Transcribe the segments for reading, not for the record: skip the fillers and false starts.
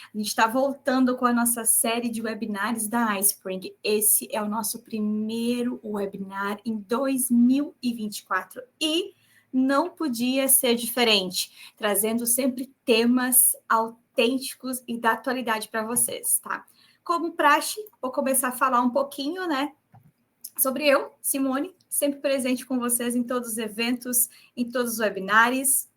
A gente está voltando com a nossa série de webinars da iSpring. Esse é o nosso primeiro webinar em 2024 e não podia ser diferente, trazendo sempre temas autênticos e da atualidade para vocês, tá? Como praxe, vou começar a falar um pouquinho, né, sobre eu, Simone, sempre presente com vocês em todos os eventos, em todos os webinars.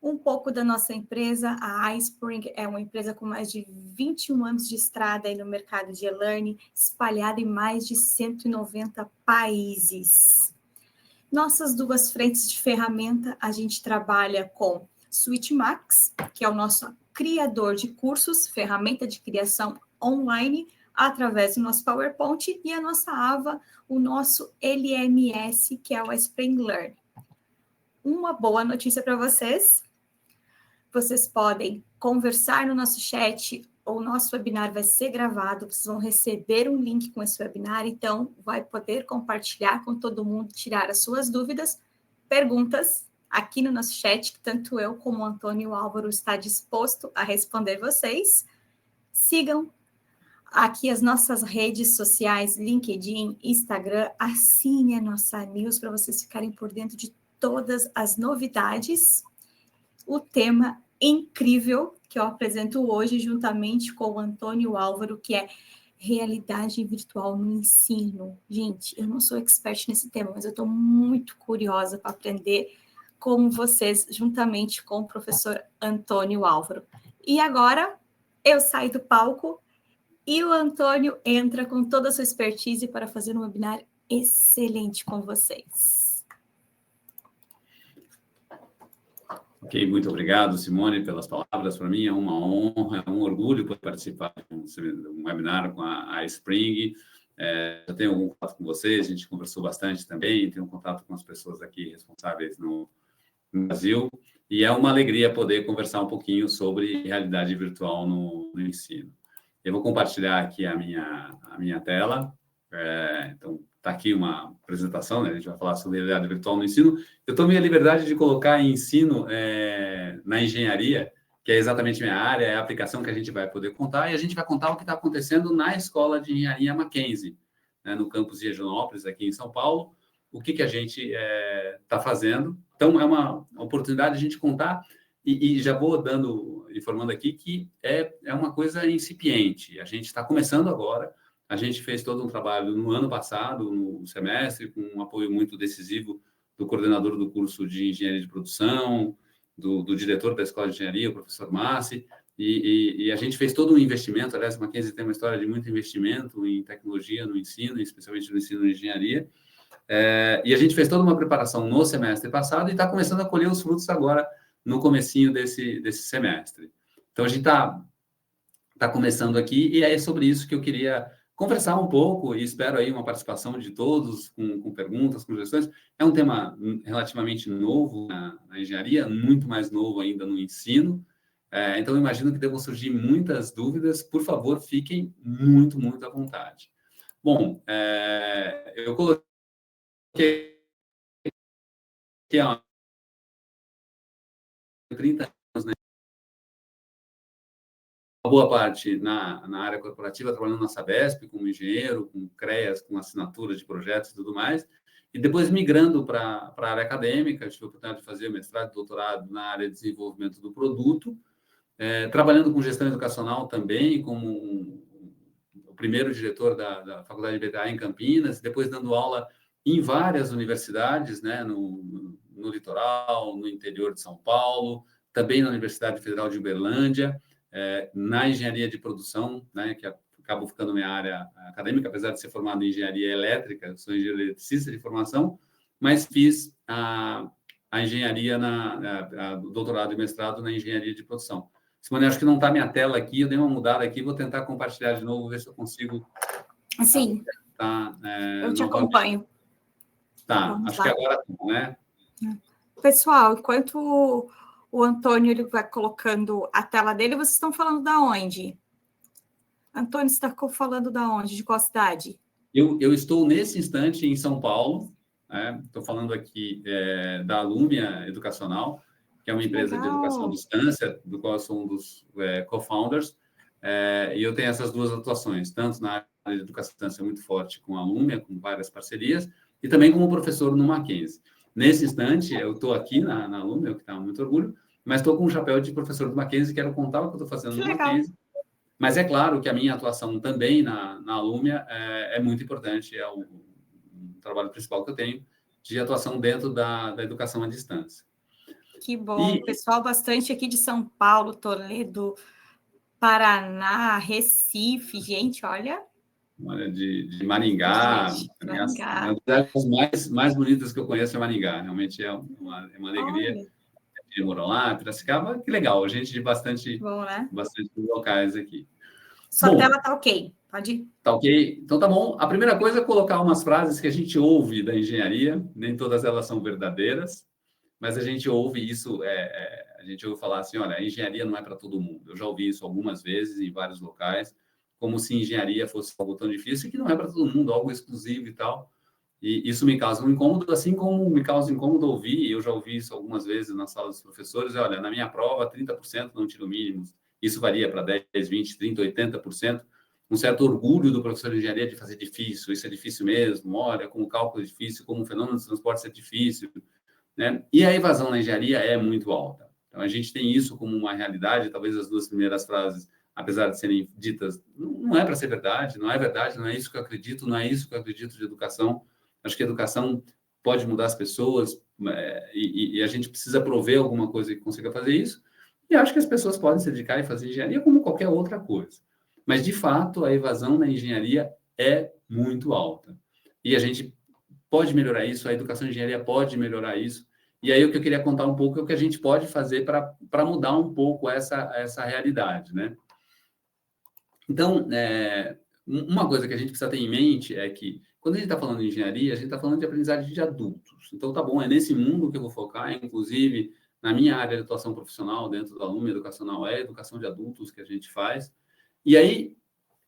Um pouco da nossa empresa, a iSpring é uma empresa com mais de 21 anos de estrada aí no mercado de e-learning, espalhada em mais de 190 países. Nossas duas frentes de ferramenta, a gente trabalha com SuiteMax, que é o nosso criador de cursos, ferramenta de criação online, através do nosso PowerPoint, e a nossa AVA, o nosso LMS, que é o Spring Learn. Uma boa notícia para vocês. Vocês podem conversar no nosso chat, o nosso webinar vai ser gravado, vocês vão receber um link com esse webinar, então vai poder compartilhar com todo mundo, tirar as suas dúvidas, perguntas aqui no nosso chat, que tanto eu como o Antônio Álvaro está disposto a responder vocês. Sigam aqui as nossas redes sociais, LinkedIn, Instagram, assine a nossa news para vocês ficarem por dentro de todas as novidades. O tema incrível que eu apresento hoje, juntamente com o Antônio Álvaro, que é realidade virtual no ensino. Gente, eu não sou expert nesse tema, mas eu estou muito curiosa para aprender com vocês, juntamente com o professor Antônio Álvaro. E agora, eu saio do palco e o Antônio entra com toda a sua expertise para fazer um webinar excelente com vocês. Ok, muito obrigado, Simone, pelas palavras. Para mim é uma honra, é um orgulho poder participar de um webinar com a iSpring. Já tenho algum contato com vocês, a gente conversou bastante também, tenho um contato com as pessoas aqui responsáveis no Brasil, e é uma alegria poder conversar um pouquinho sobre realidade virtual no ensino. Eu vou compartilhar aqui a minha tela. Então, está aqui uma apresentação, né? A gente vai falar sobre realidade virtual no ensino. Eu tomei a liberdade de colocar ensino na engenharia, que é exatamente minha área, é a aplicação que a gente vai poder contar, e a gente vai contar o que está acontecendo na Escola de Engenharia Mackenzie, né? No campus de Higienópolis, aqui em São Paulo, o que a gente está fazendo. Então, é uma oportunidade de a gente contar, e já vou informando aqui que é uma coisa incipiente. A gente está começando agora. A gente fez todo um trabalho no ano passado, no semestre, com um apoio muito decisivo do coordenador do curso de Engenharia de Produção, do diretor da Escola de Engenharia, o professor Massi, e a gente fez todo um investimento. Aliás, a Mackenzie tem uma história de muito investimento em tecnologia no ensino, especialmente no ensino de engenharia, e a gente fez toda uma preparação no semestre passado e está começando a colher os frutos agora no comecinho desse semestre. Então, a gente está começando aqui, e é sobre isso que eu queria conversar um pouco, e espero aí uma participação de todos, com perguntas, com sugestões. É um tema relativamente novo na engenharia, muito mais novo ainda no ensino, então imagino que devam surgir muitas dúvidas. Por favor, fiquem muito, muito à vontade. Bom, eu coloquei aqui há 30 anos, né? Uma boa parte na área corporativa, trabalhando na Sabesp, como engenheiro, com CREAS, com assinatura de projetos e tudo mais, e depois migrando para a área acadêmica. Tive a oportunidade de fazer mestrado e doutorado na área de desenvolvimento do produto, trabalhando com gestão educacional também, como o primeiro diretor da Faculdade de BTA em Campinas, depois dando aula em várias universidades, né, no litoral, no interior de São Paulo, também na Universidade Federal de Uberlândia, na engenharia de produção, né, que acabou ficando minha área acadêmica, apesar de ser formado em engenharia elétrica, sou engenheiro eletricista de formação, mas fiz a engenharia, o doutorado e mestrado na engenharia de produção. Simone, acho que não está minha tela aqui, eu dei uma mudada aqui, vou tentar compartilhar de novo, ver se eu consigo... Sim, eu te acompanho. Tá, vamos acho lá. Que agora, né? Pessoal, enquanto o Antônio ele vai colocando a tela dele, vocês estão falando da onde? Antônio, você está falando da onde? De qual cidade? Eu estou, nesse instante, em São Paulo, Estou falando aqui da Alumia Educacional, que é uma empresa de educação à distância, do qual eu sou um dos co-founders, e eu tenho essas duas atuações, tanto na área de educação à distância muito forte com a Alumia, com várias parcerias, e também como professor no Mackenzie. Nesse instante, eu estou aqui na Alumia, o que dá muito orgulho, mas estou com um chapéu de professor do Mackenzie, quero contar o que eu estou fazendo no Mackenzie. Mas é claro que a minha atuação também na Alumia é muito importante, é o trabalho principal que eu tenho de atuação dentro da educação à distância. Que bom, pessoal bastante aqui de São Paulo, Toledo, Paraná, Recife, gente, olha... Olha, de Maringá, uma das mais bonitas que eu conheço é Maringá, realmente é uma alegria. Que moram lá, Piracicaba, que legal, gente de bastante locais aqui. Sua tela está ok, pode ir. Tá ok? Então tá bom. A primeira coisa é colocar umas frases que a gente ouve da engenharia, nem todas elas são verdadeiras, mas a gente ouve isso, a gente ouve falar assim, olha, a engenharia não é para todo mundo. Eu já ouvi isso algumas vezes em vários locais, como se engenharia fosse algo tão difícil, que não é para todo mundo, algo exclusivo e tal. E isso me causa um incômodo, assim como me causa incômodo ouvir, e eu já ouvi isso algumas vezes na sala dos professores, olha, na minha prova, 30% não tiro mínimos. Isso varia para 10, 20, 30, 80%. Um certo orgulho do professor de engenharia de fazer difícil, isso é difícil mesmo, olha, como o cálculo é difícil, como o fenômeno de transporte é difícil, né? E a evasão na engenharia é muito alta. Então, a gente tem isso como uma realidade, talvez as duas primeiras frases, apesar de serem ditas, não é para ser verdade, não é isso que eu acredito, não é isso que eu acredito de educação. Acho que a educação pode mudar as pessoas e a gente precisa prover alguma coisa que consiga fazer isso. E acho que as pessoas podem se dedicar e fazer engenharia como qualquer outra coisa. Mas, de fato, a evasão na engenharia é muito alta. E a gente pode melhorar isso, a educação em engenharia pode melhorar isso. E aí o que eu queria contar um pouco é o que a gente pode fazer para mudar um pouco essa realidade, né? Então, uma coisa que a gente precisa ter em mente é que, quando a gente está falando de engenharia, a gente está falando de aprendizagem de adultos. Então, tá bom, é nesse mundo que eu vou focar, inclusive, na minha área de atuação profissional, dentro da Alumia Educacional, é a educação de adultos que a gente faz. E aí,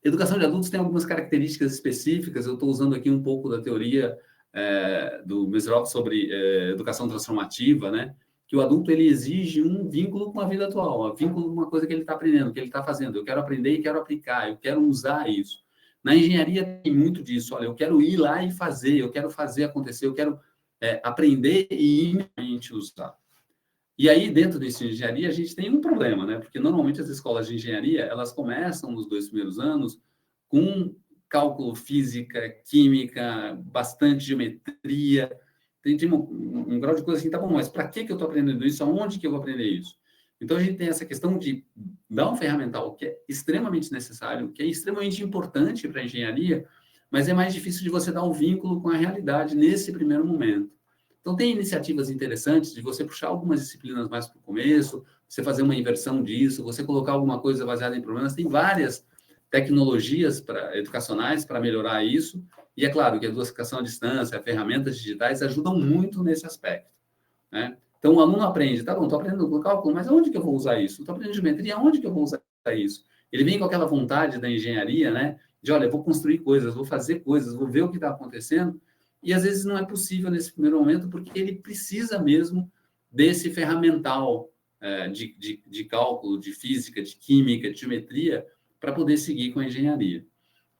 educação de adultos tem algumas características específicas, eu estou usando aqui um pouco da teoria do Meserov sobre educação transformativa, né? Que o adulto ele exige um vínculo com a vida atual, um vínculo com uma coisa que ele está aprendendo, que ele está fazendo. Eu quero aprender e quero aplicar, eu quero usar isso. Na engenharia tem muito disso. Olha, eu quero ir lá e fazer, eu quero fazer acontecer, eu quero aprender e imediatamente usar. E aí, dentro da engenharia, a gente tem um problema, né? Porque normalmente as escolas de engenharia, elas começam nos 2 primeiros anos com cálculo, física, química, bastante geometria. Tem um grau de coisa assim, tá bom, mas para que eu estou aprendendo isso? Aonde que eu vou aprender isso? Então, a gente tem essa questão de dar um ferramental que é extremamente necessário, que é extremamente importante para a engenharia, mas é mais difícil de você dar um vínculo com a realidade nesse primeiro momento. Então, tem iniciativas interessantes de você puxar algumas disciplinas mais para o começo, você fazer uma inversão disso, você colocar alguma coisa baseada em problemas. Tem várias tecnologias educacionais para melhorar isso. E é claro que a educação à distância, ferramentas digitais ajudam muito nesse aspecto, né? Então, o aluno aprende, tá bom, estou aprendendo cálculo, mas aonde que eu vou usar isso? Estou aprendendo geometria, aonde que eu vou usar isso? Ele vem com aquela vontade da engenharia, né? De, olha, eu vou construir coisas, vou fazer coisas, vou ver o que está acontecendo. E, às vezes, não é possível nesse primeiro momento, porque ele precisa mesmo desse ferramental de cálculo, de física, de química, de geometria, para poder seguir com a engenharia.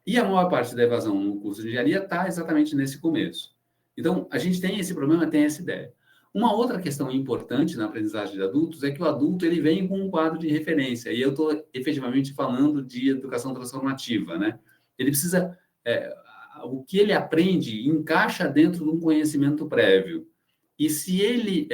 E a maior parte da evasão no curso de engenharia está exatamente nesse começo. Então, a gente tem esse problema, tem essa ideia. Uma outra questão importante na aprendizagem de adultos é que o adulto ele vem com um quadro de referência, e eu estou efetivamente falando de educação transformativa, né? Ele precisa... o que ele aprende encaixa dentro de um conhecimento prévio. E se ele,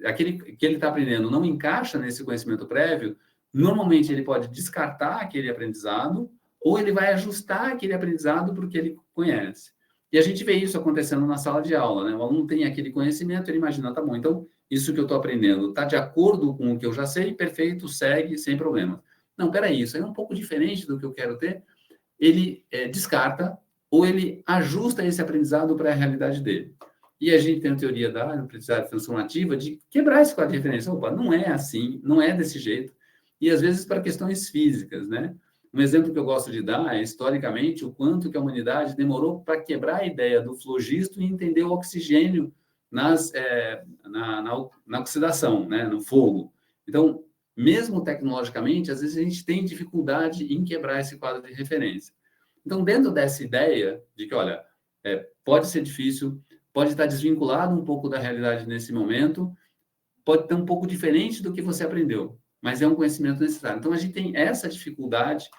aquele que ele está aprendendo não encaixa nesse conhecimento prévio, normalmente ele pode descartar aquele aprendizado ou ele vai ajustar aquele aprendizado para o que ele conhece. E a gente vê isso acontecendo na sala de aula, né? O aluno tem aquele conhecimento, ele imagina, tá bom, então isso que eu estou aprendendo está de acordo com o que eu já sei, perfeito, segue, sem problema. Não, peraí, isso aí é um pouco diferente do que eu quero ter. Ele descarta ou ele ajusta esse aprendizado para a realidade dele. E a gente tem a teoria da aprendizagem transformativa de quebrar esse quadro de referência. Opa, não é assim, não é desse jeito. E às vezes para questões físicas, né? Um exemplo que eu gosto de dar é, historicamente, o quanto que a humanidade demorou para quebrar a ideia do flogisto e entender o oxigênio na oxidação, né, no fogo. Então, mesmo tecnologicamente, às vezes a gente tem dificuldade em quebrar esse quadro de referência. Então, dentro dessa ideia de que, olha, pode ser difícil, pode estar desvinculado um pouco da realidade nesse momento, pode estar um pouco diferente do que você aprendeu, mas é um conhecimento necessário. Então, a gente tem essa dificuldade.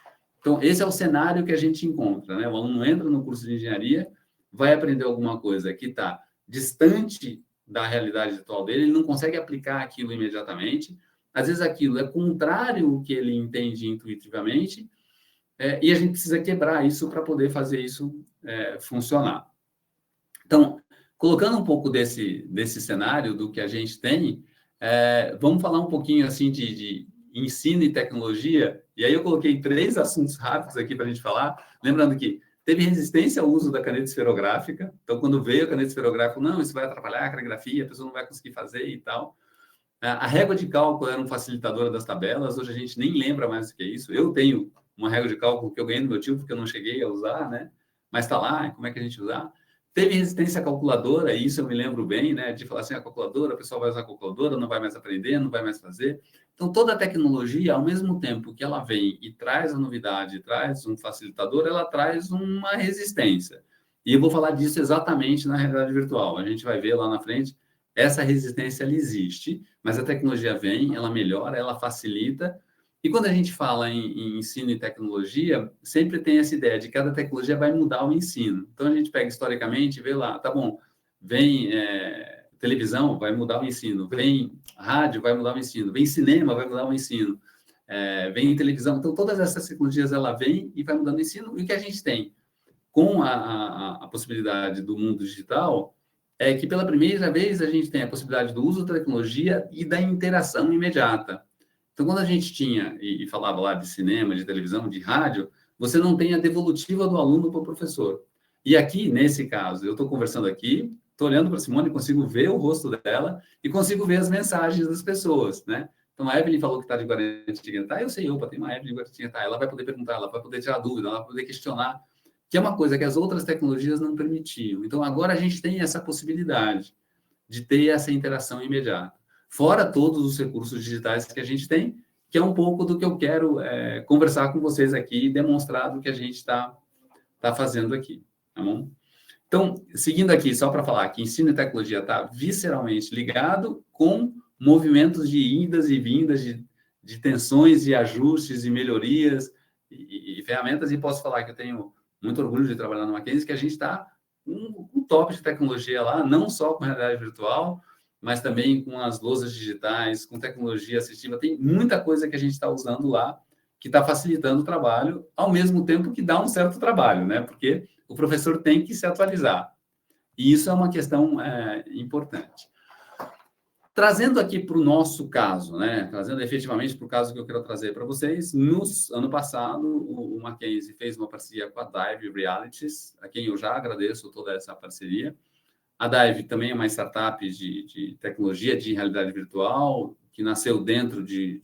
Então, esse é o cenário que a gente encontra, né? O aluno entra no curso de engenharia, vai aprender alguma coisa que está distante da realidade atual dele, ele não consegue aplicar aquilo imediatamente, às vezes aquilo é contrário ao que ele entende intuitivamente, e a gente precisa quebrar isso para poder fazer isso funcionar. Então, colocando um pouco desse cenário do que a gente tem, vamos falar um pouquinho assim de ensino e tecnologia, e aí eu coloquei 3 assuntos rápidos aqui para a gente falar, lembrando que teve resistência ao uso da caneta esferográfica, então quando veio a caneta esferográfica, não, isso vai atrapalhar a caligrafia, a pessoa não vai conseguir fazer e tal. A régua de cálculo era um facilitador das tabelas, hoje a gente nem lembra mais o que é isso. Eu tenho uma régua de cálculo que eu ganhei do meu tio, porque eu não cheguei a usar, né? Mas está lá, como é que a gente usar? Teve resistência à calculadora, e isso eu me lembro bem, né? De falar assim, a calculadora, a pessoa vai usar a calculadora, não vai mais aprender, não vai mais fazer. Então, toda a tecnologia, ao mesmo tempo que ela vem e traz a novidade, traz um facilitador, ela traz uma resistência. E eu vou falar disso exatamente na realidade virtual. A gente vai ver lá na frente, essa resistência, ela existe, mas a tecnologia vem, ela melhora, ela facilita. E quando a gente fala em ensino e tecnologia, sempre tem essa ideia de que cada tecnologia vai mudar o ensino. Então, a gente pega historicamente e vê lá, tá bom, vem televisão, vai mudar o ensino, vem rádio, vai mudar o ensino, vem cinema, vai mudar o ensino, vem televisão. Então, todas essas tecnologias, ela vem e vai mudando o ensino. E o que a gente tem com a possibilidade do mundo digital é que, pela primeira vez, a gente tem a possibilidade do uso da tecnologia e da interação imediata. Então, quando a gente tinha, e falava lá de cinema, de televisão, de rádio, você não tem a devolutiva do aluno para o professor. E aqui, nesse caso, eu estou conversando aqui, estou olhando para a Simone, consigo ver o rosto dela e consigo ver as mensagens das pessoas, né? Então, a Evelyn falou que está de Guaratinguetá, eu sei, opa, tem uma Evelyn de Guaratinguetá, ela vai poder perguntar, ela vai poder tirar dúvida, ela vai poder questionar, que é uma coisa que as outras tecnologias não permitiam. Então, agora a gente tem essa possibilidade de ter essa interação imediata. Fora todos os recursos digitais que a gente tem, que é um pouco do que eu quero conversar com vocês aqui e demonstrar do que a gente está fazendo aqui, tá bom? Então, seguindo aqui, só para falar que ensino e tecnologia está visceralmente ligado com movimentos de idas e vindas, de tensões e ajustes e melhorias e ferramentas, e posso falar que eu tenho muito orgulho de trabalhar no Mackenzie, que a gente está um top de tecnologia lá, não só com realidade virtual, mas também com as lousas digitais, com tecnologia assistiva. Tem muita coisa que a gente está usando lá que está facilitando o trabalho, ao mesmo tempo que dá um certo trabalho, né? Porque o professor tem que se atualizar. E isso é uma questão importante. Trazendo aqui para o nosso caso, né? Trazendo efetivamente para o caso que eu quero trazer para vocês, no ano passado, o Mackenzie fez uma parceria com a Dive Realities, a quem eu já agradeço toda essa parceria. A Dive também é uma startup de tecnologia de realidade virtual, que nasceu dentro de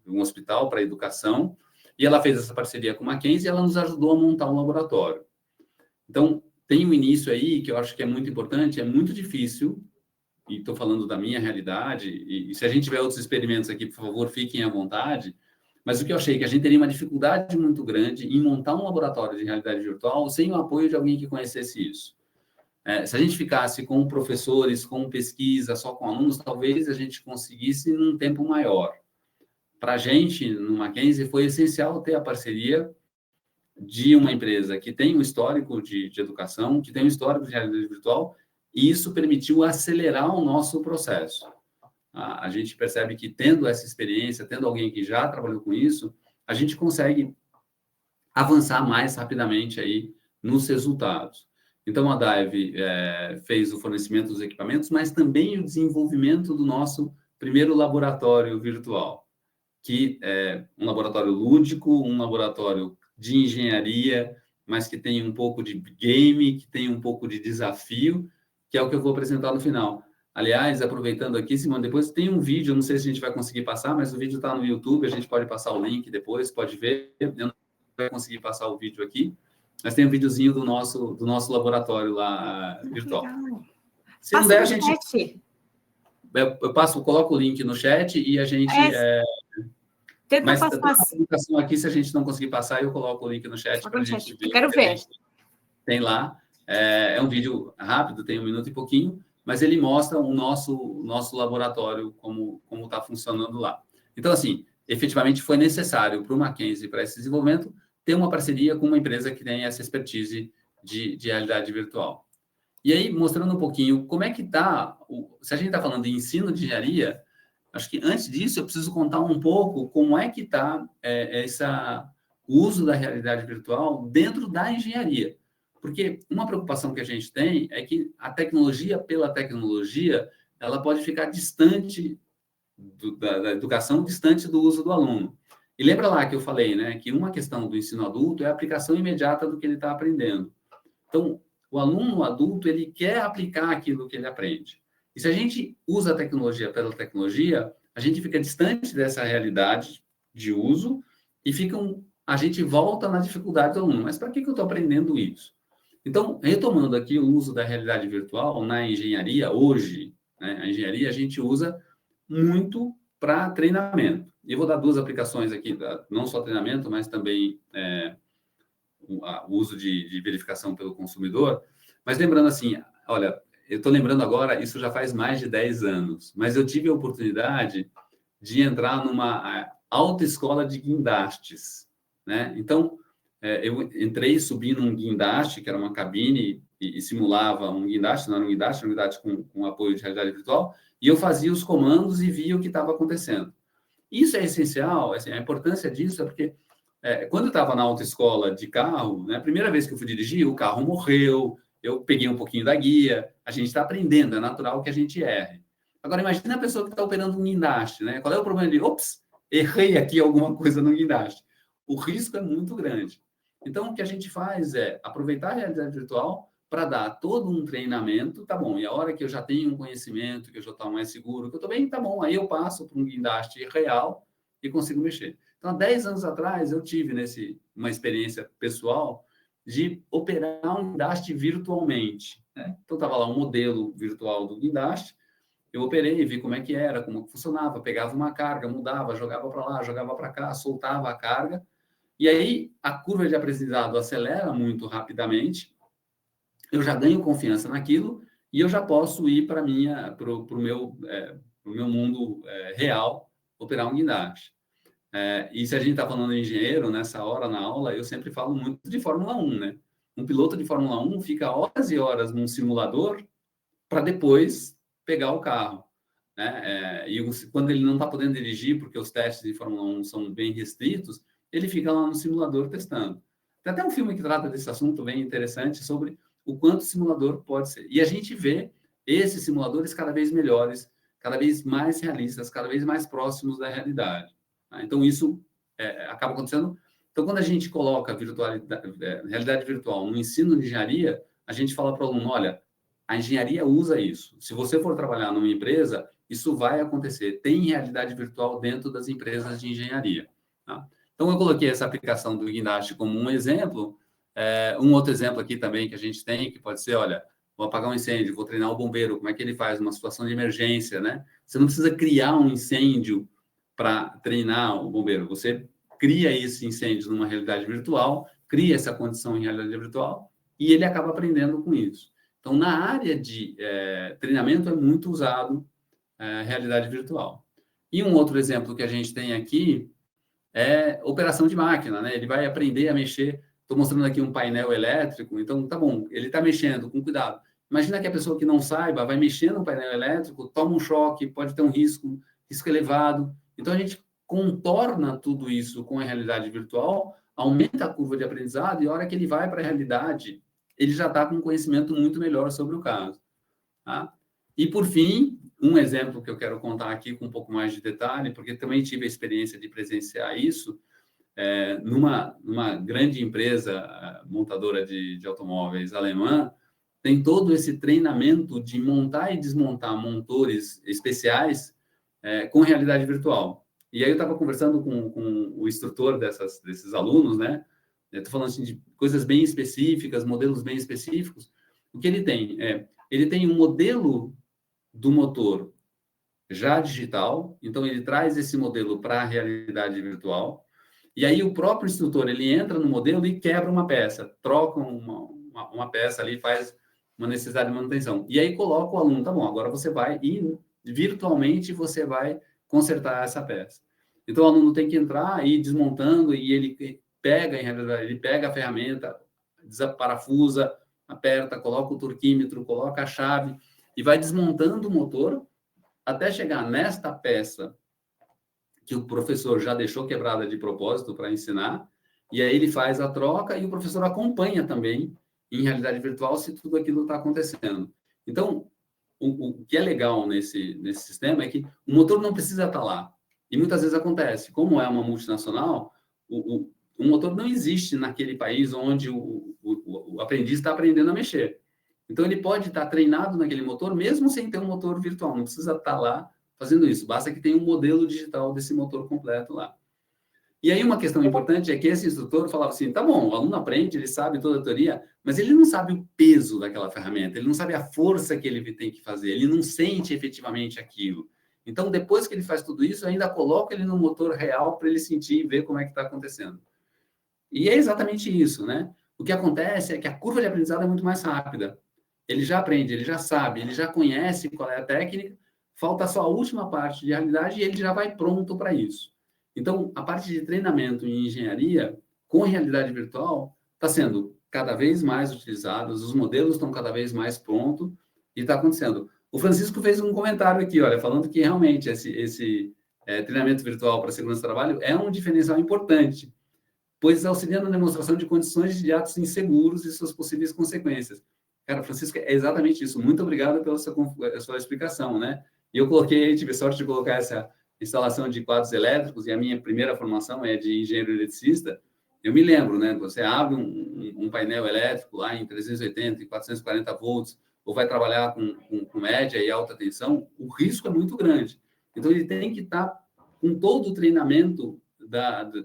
um hospital para educação, e ela fez essa parceria com o Mackenzie e ela nos ajudou a montar um laboratório. Então, tem um início aí que eu acho que é muito importante, é muito difícil, e estou falando da minha realidade, e se a gente tiver outros experimentos aqui, por favor, fiquem à vontade, mas o que eu achei que a gente teria uma dificuldade muito grande em montar um laboratório de realidade virtual sem o apoio de alguém que conhecesse isso. Se a gente ficasse com professores, com pesquisa, só com alunos, talvez a gente conseguisse num tempo maior. Para a gente, no Mackenzie, foi essencial ter a parceria de uma empresa que tem um histórico de educação, que tem um histórico de realidade virtual, e isso permitiu acelerar o nosso processo. A gente percebe que, tendo essa experiência, tendo alguém que já trabalhou com isso, a gente consegue avançar mais rapidamente aí nos resultados. Então, a Dive fez o fornecimento dos equipamentos, mas também o desenvolvimento do nosso primeiro laboratório virtual, que é um laboratório lúdico, um laboratório de engenharia, mas que tem um pouco de game, que tem um pouco de desafio, que é o que eu vou apresentar no final. Aliás, aproveitando aqui, Simone, depois tem um vídeo, não sei se a gente vai conseguir passar, mas o vídeo está no YouTube, a gente pode passar o link depois, pode ver. Eu não vai conseguir passar o vídeo aqui, mas tem um videozinho do nosso laboratório lá virtual. Legal. Se não der, a gente... Chat. Eu coloco o link no chat e a gente... Tenta mas passar tem uma aplicação aqui, se a gente não conseguir passar, eu coloco o link no chat para a gente ver. Eu quero ver. Tem lá. É um vídeo rápido, tem 1 minuto e pouquinho, mas ele mostra o nosso laboratório, como está funcionando lá. Então, assim, efetivamente foi necessário para o Mackenzie, para esse desenvolvimento, ter uma parceria com uma empresa que tem essa expertise de realidade virtual. E aí, mostrando um pouquinho como é que está, se a gente está falando de ensino de engenharia, acho que antes disso eu preciso contar um pouco como é que está o uso da realidade virtual dentro da engenharia. Porque uma preocupação que a gente tem é que a tecnologia pela tecnologia, ela pode ficar distante da educação, distante do uso do aluno. E lembra lá que eu falei, né, que uma questão do ensino adulto é a aplicação imediata do que ele está aprendendo. Então, o aluno adulto, ele quer aplicar aquilo que ele aprende. E se a gente usa a tecnologia pela tecnologia, a gente fica distante dessa realidade de uso e a gente volta na dificuldade do aluno. Mas para que eu estou aprendendo isso? Então, retomando aqui o uso da realidade virtual na engenharia, hoje, né, a engenharia a gente usa muito para treinamento. E eu vou dar 2 aplicações aqui, não só treinamento, mas também o uso de verificação pelo consumidor. Mas lembrando assim, olha, eu estou lembrando agora, isso já faz mais de 10 anos, mas eu tive a oportunidade de entrar numa autoescola de guindastes, né? Então, eu entrei subindo um guindaste, que era uma cabine, e simulava um guindaste, não era um guindaste, era um guindaste com apoio de realidade virtual, e eu fazia os comandos e via o que estava acontecendo. Isso é essencial, assim, a importância disso é porque quando eu estava na autoescola de carro, né, a primeira vez que eu fui dirigir, o carro morreu, eu peguei um pouquinho da guia, a gente está aprendendo, é natural que a gente erre. Agora, imagina a pessoa que está operando um guindaste, né? Qual é o problema de, ops, errei aqui alguma coisa no guindaste? O risco é muito grande. Então, o que a gente faz é aproveitar a realidade virtual para dar todo um treinamento, tá bom, e a hora que eu já tenho um conhecimento, que eu já estou mais seguro, que eu estou bem, tá bom, aí eu passo para um guindaste real e consigo mexer. Então, há 10 anos atrás, eu tive uma experiência pessoal de operar um guindaste virtualmente, né? Então, estava lá um modelo virtual do guindaste, eu operei, vi como é que era, como funcionava, pegava uma carga, mudava, jogava para lá, jogava para cá, soltava a carga, e aí a curva de aprendizado acelera muito rapidamente, eu já ganho confiança naquilo e eu já posso ir para o meu mundo real, operar um guindaste. E se a gente está falando de engenheiro, nessa hora na aula, eu sempre falo muito de Fórmula 1, né? Um piloto de Fórmula 1 fica horas e horas num simulador para depois pegar o carro, né? Quando ele não está podendo dirigir, porque os testes de Fórmula 1 são bem restritos, ele fica lá no simulador testando. Tem até um filme que trata desse assunto bem interessante sobre o quanto o simulador pode ser. E a gente vê esses simuladores cada vez melhores, cada vez mais realistas, cada vez mais próximos da realidade. Tá? Então, isso acaba acontecendo. Então, quando a gente coloca realidade virtual no ensino de engenharia, a gente fala para o aluno, olha, a engenharia usa isso. Se você for trabalhar numa empresa, isso vai acontecer. Tem realidade virtual dentro das empresas de engenharia. Tá? Então, eu coloquei essa aplicação do guindaste como um exemplo. Um outro exemplo aqui também que a gente tem, que pode ser, olha, vou apagar um incêndio, vou treinar o bombeiro, como é que ele faz uma situação de emergência, né? Você não precisa criar um incêndio para treinar o bombeiro. Você cria esse incêndio numa realidade virtual, cria essa condição em realidade virtual e ele acaba aprendendo com isso. Então, na área de treinamento é muito usado realidade virtual. E um outro exemplo que a gente tem aqui é operação de máquina, né? Ele vai aprender a mexer. Estou mostrando aqui um painel elétrico, então tá bom, ele está mexendo com cuidado. Imagina que a pessoa que não saiba vai mexer no painel elétrico, toma um choque, pode ter um risco elevado. Então a gente contorna tudo isso com a realidade virtual, aumenta a curva de aprendizado e a hora que ele vai para a realidade, ele já está com um conhecimento muito melhor sobre o caso. Tá? E, por fim, um exemplo que eu quero contar aqui com um pouco mais de detalhe, porque também tive a experiência de presenciar isso, numa grande empresa montadora de automóveis alemã, tem todo esse treinamento de montar e desmontar motores especiais com realidade virtual. E aí eu estava conversando com o instrutor desses alunos, né? Estou falando assim de coisas bem específicas, modelos bem específicos. O que ele tem? Ele tem um modelo do motor já digital, então ele traz esse modelo para a realidade virtual, e aí o próprio instrutor, ele entra no modelo e quebra uma peça, troca uma peça ali, faz uma necessidade de manutenção. E aí coloca o aluno, tá bom, agora você vai e virtualmente você vai consertar essa peça. Então o aluno tem que entrar e ir desmontando, e ele pega, em realidade, ele pega a ferramenta, desaparafusa, aperta, coloca o torquímetro, coloca a chave, e vai desmontando o motor até chegar nesta peça que o professor já deixou quebrada de propósito para ensinar, e aí ele faz a troca e o professor acompanha também, em realidade virtual, se tudo aquilo está acontecendo. Então, o que é legal nesse sistema é que o motor não precisa estar lá. E muitas vezes acontece, como é uma multinacional, o motor não existe naquele país onde o aprendiz está aprendendo a mexer. Então, ele pode estar treinado naquele motor, mesmo sem ter um motor virtual, não precisa estar lá fazendo isso, basta que tenha um modelo digital desse motor completo lá. E aí uma questão importante é que esse instrutor falava assim, tá bom, o aluno aprende, ele sabe toda a teoria, mas ele não sabe o peso daquela ferramenta, ele não sabe a força que ele tem que fazer, ele não sente efetivamente aquilo. Então, depois que ele faz tudo isso, ainda coloca ele no motor real para ele sentir e ver como é que está acontecendo. E é exatamente isso, né? O que acontece é que a curva de aprendizado é muito mais rápida. Ele já aprende, ele já sabe, ele já conhece qual é a técnica, falta só a última parte de realidade e ele já vai pronto para isso. Então, a parte de treinamento em engenharia com realidade virtual está sendo cada vez mais utilizada, os modelos estão cada vez mais prontos e está acontecendo. O Francisco fez um comentário aqui, olha, falando que realmente esse treinamento virtual para segurança do trabalho é um diferencial importante, pois auxilia na demonstração de condições de atos inseguros e suas possíveis consequências. Cara, Francisco, é exatamente isso. Muito obrigado pela sua explicação, né? E eu tive sorte de colocar essa instalação de quadros elétricos, e a minha primeira formação é de engenheiro eletricista. Eu me lembro, né? Você abre um painel elétrico lá em 380 e 440 volts, ou vai trabalhar com média e alta tensão, o risco é muito grande. Então, ele tem que estar com todo o treinamento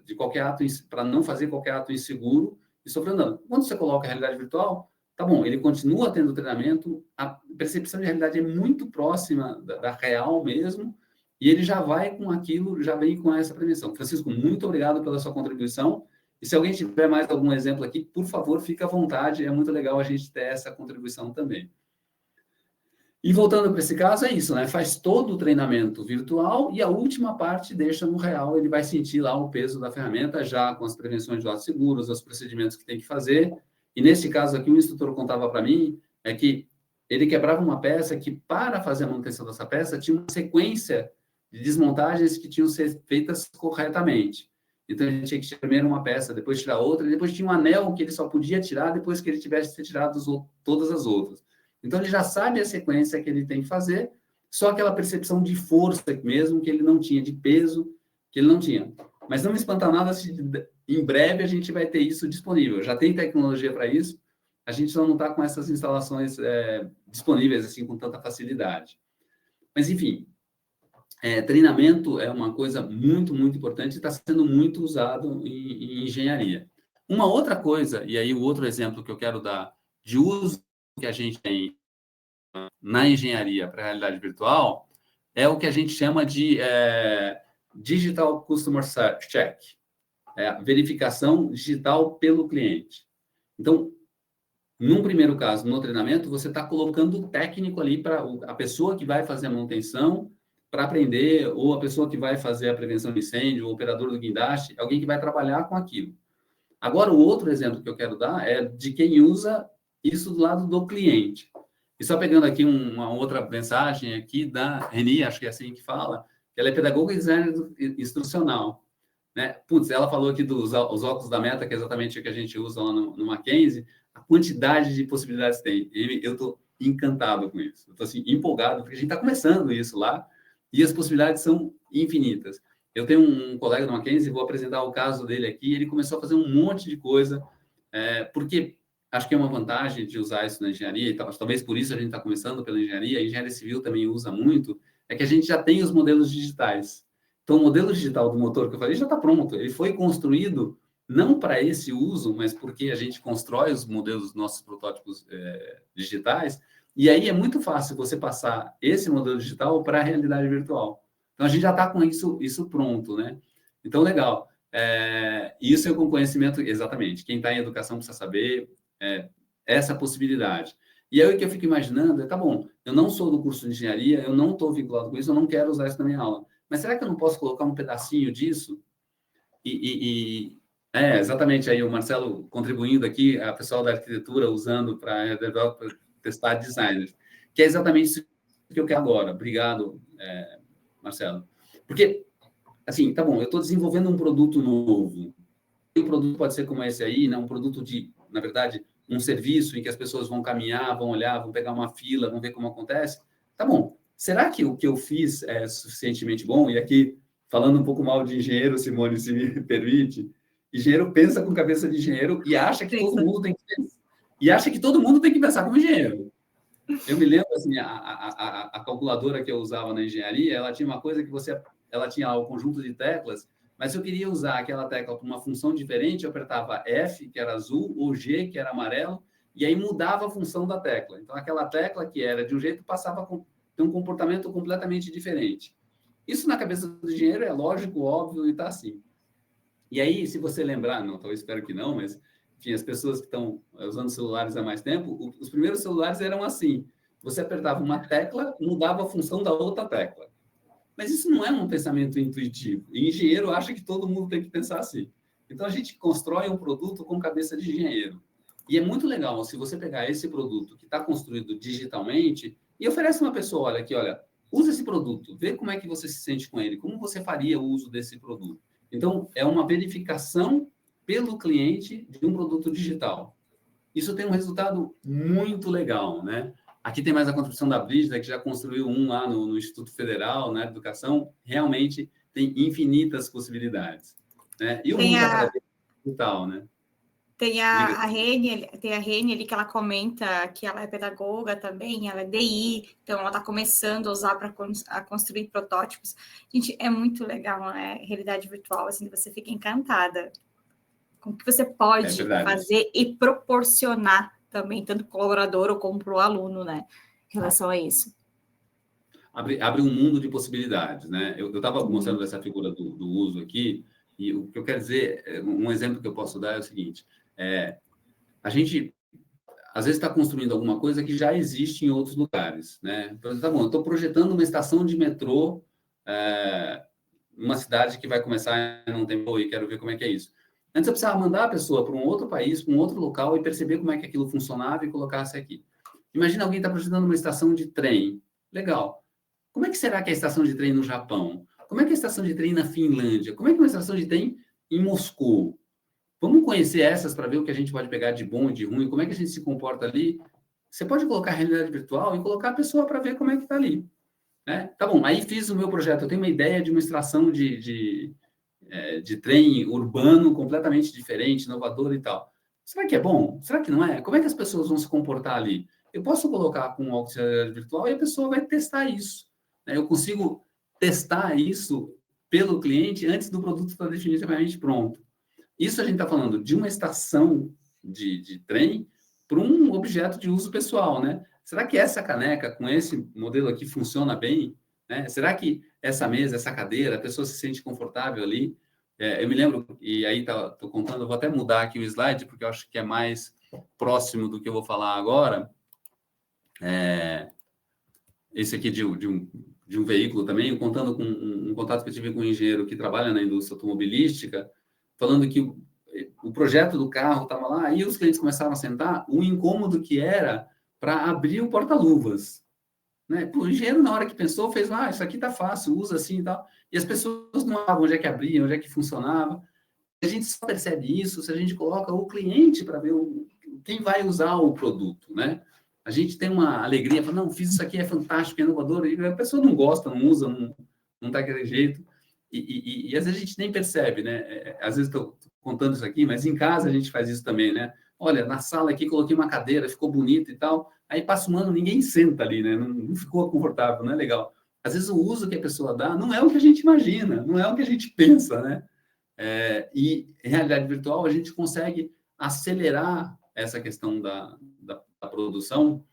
de qualquer ato, para não fazer qualquer ato inseguro e sofrer dano. Quando você coloca a realidade virtual, tá bom, ele continua tendo treinamento, a percepção de realidade é muito próxima da real mesmo, e ele já vai com aquilo, já vem com essa prevenção. Francisco, muito obrigado pela sua contribuição, e se alguém tiver mais algum exemplo aqui, por favor, fique à vontade, é muito legal a gente ter essa contribuição também. E voltando para esse caso, é isso, né? Faz todo o treinamento virtual e a última parte deixa no real, ele vai sentir lá o peso da ferramenta, já com as prevenções de atos seguros, os procedimentos que tem que fazer. E nesse caso aqui, o instrutor contava para mim é que ele quebrava uma peça que, para fazer a manutenção dessa peça, tinha uma sequência de desmontagens que tinham que ser feitas corretamente. Então, ele tinha que tirar primeiro uma peça, depois tirar outra, e depois tinha um anel que ele só podia tirar depois que ele tivesse retirado todas as outras. Então, ele já sabe a sequência que ele tem que fazer, só aquela percepção de força mesmo que ele não tinha, de peso que ele não tinha. Mas não me espanta nada se em breve a gente vai ter isso disponível. Já tem tecnologia para isso, a gente só não está com essas instalações disponíveis assim com tanta facilidade. Mas, enfim, treinamento é uma coisa muito, muito importante e está sendo muito usado em engenharia. Uma outra coisa, e aí o outro exemplo que eu quero dar de uso que a gente tem na engenharia para a realidade virtual é o que a gente chama de Digital Customer Check, verificação digital pelo cliente. Então, num primeiro caso, no treinamento, você está colocando o técnico ali para a pessoa que vai fazer a manutenção para aprender, ou a pessoa que vai fazer a prevenção de incêndio, o operador do guindaste, alguém que vai trabalhar com aquilo. Agora, o outro exemplo que eu quero dar é de quem usa isso do lado do cliente. E só pegando aqui uma outra mensagem aqui da Reni, acho que é assim que fala, que ela é pedagoga e designer instrucional. Né? Putz, ela falou aqui dos os óculos da Meta, que é exatamente o que a gente usa lá no Mackenzie, a quantidade de possibilidades tem. Eu estou encantado com isso. Estou assim, empolgado, porque a gente está começando isso lá, e as possibilidades são infinitas. Eu tenho um colega do Mackenzie, vou apresentar o caso dele aqui, ele começou a fazer um monte de coisa, porque acho que é uma vantagem de usar isso na engenharia, e talvez por isso a gente está começando pela engenharia, a engenharia civil também usa muito, é que a gente já tem os modelos digitais. Então, o modelo digital do motor que eu falei já está pronto, ele foi construído não para esse uso, mas porque a gente constrói os modelos dos nossos protótipos digitais, e aí é muito fácil você passar esse modelo digital para a realidade virtual. Então, a gente já está com isso pronto, né? Então, legal. Isso é com conhecimento, exatamente. Quem está em educação precisa saber essa possibilidade. E aí o que eu fico imaginando tá bom, eu não sou do curso de engenharia, eu não estou vinculado com isso, eu não quero usar isso na minha aula. Mas será que eu não posso colocar um pedacinho disso? Exatamente, aí o Marcelo contribuindo aqui, a pessoal da arquitetura usando para testar designers, que é exatamente isso que eu quero agora. Obrigado, Marcelo. Porque, assim, tá bom, eu estou desenvolvendo um produto novo. E o produto pode ser como esse aí, né? Um produto na verdade, um serviço em que as pessoas vão caminhar, vão olhar, vão pegar uma fila, vão ver como acontece. Tá bom, será que o que eu fiz é suficientemente bom? E aqui, falando um pouco mal de engenheiro, Simone, se me permite, engenheiro pensa com cabeça de engenheiro e acha que todo mundo tem que pensar. E acha que todo mundo tem que pensar como engenheiro. Eu me lembro, assim, a calculadora que eu usava na engenharia, ela tinha uma coisa que ela tinha o conjunto de teclas, mas se eu queria usar aquela tecla para uma função diferente, eu apertava F, que era azul, ou G, que era amarelo, e aí mudava a função da tecla. Então, aquela tecla que era de um jeito passava a ter um comportamento completamente diferente. Isso na cabeça do engenheiro é lógico, óbvio, e está assim. E aí, se você lembrar, não, eu espero que não, mas enfim, as pessoas que estão usando celulares há mais tempo, os primeiros celulares eram assim. Você apertava uma tecla, mudava a função da outra tecla. Mas isso não é um pensamento intuitivo. E engenheiro acha que todo mundo tem que pensar assim. Então, a gente constrói um produto com cabeça de engenheiro. E é muito legal se você pegar esse produto que está construído digitalmente e oferece uma pessoa, olha aqui, olha, usa esse produto, vê como é que você se sente com ele, como você faria o uso desse produto. Então, é uma verificação pelo cliente de um produto digital. Isso tem um resultado muito legal, né? Aqui tem mais a construção da Brígida, que já construiu um lá no Instituto Federal, na educação, realmente tem infinitas possibilidades, né? E o mundo está cada vez mais digital, né? Tem a Reni ali que ela comenta que ela é pedagoga também, ela é DI, então ela está começando a usar para construir protótipos. Gente, é muito legal, né? Realidade virtual, assim, você fica encantada com o que você pode fazer e proporcionar também, tanto para o colaborador ou como para o aluno, né? Em relação a isso. Abre um mundo de possibilidades, né? Eu estava mostrando essa figura do uso aqui, e o que eu quero dizer, um exemplo que eu posso dar é o seguinte, a gente, às vezes, está construindo alguma coisa que já existe em outros lugares, né? Então, tá bom, eu estou projetando uma estação de metrô numa cidade que vai começar em um tempo e quero ver como é que é isso. Antes eu precisava mandar a pessoa para um outro país, para um outro local e perceber como é que aquilo funcionava e colocasse aqui. Imagina alguém está projetando uma estação de trem. Legal. Como é que será que é a estação de trem no Japão? Como é que é a estação de trem na Finlândia? Como é que é uma estação de trem em Moscou? Vamos conhecer essas para ver o que a gente pode pegar de bom e de ruim, como é que a gente se comporta ali. Você pode colocar a realidade virtual e colocar a pessoa para ver como é que está ali. Né? Tá bom, aí fiz o meu projeto. Eu tenho uma ideia de uma estação de trem urbano completamente diferente, inovador e tal. Será que é bom? Será que não é? Como é que as pessoas vão se comportar ali? Eu posso colocar com óculos de realidade virtual e a pessoa vai testar isso. Né? Eu consigo testar isso pelo cliente antes do produto estar definitivamente pronto. Isso a gente está falando de uma estação de trem para um objeto de uso pessoal, né? Será que essa caneca com esse modelo aqui funciona bem? Né? Será que essa mesa, essa cadeira, a pessoa se sente confortável ali? Eu me lembro, e aí estou contando, eu vou até mudar aqui o slide, porque eu acho que é mais próximo do que eu vou falar agora. Esse aqui de um veículo também, contando com um contato que eu tive com um engenheiro que trabalha na indústria automobilística, falando que o projeto do carro estava lá, e os clientes começaram a sentar, o incômodo que era para abrir o porta-luvas. Né? O engenheiro, na hora que pensou, fez, isso aqui está fácil, usa assim e tal. E as pessoas não sabiam onde é que abria, onde é que funcionava. A gente só percebe isso se a gente coloca o cliente para ver quem vai usar o produto, né? A gente tem uma alegria, fala, não, fiz isso aqui, é fantástico, é inovador, e a pessoa não gosta, não usa, não está daquele jeito. E às vezes a gente nem percebe, né? Às vezes estou contando isso aqui, mas em casa a gente faz isso também, né? olha, na sala aqui coloquei uma cadeira, ficou bonito e tal. Aí passa um ano, ninguém senta ali, né? Não ficou confortável, não é legal. Às vezes o uso que a pessoa dá não é o que a gente imagina, não é o que a gente pensa, né? E em realidade virtual a gente consegue acelerar essa questão da produção,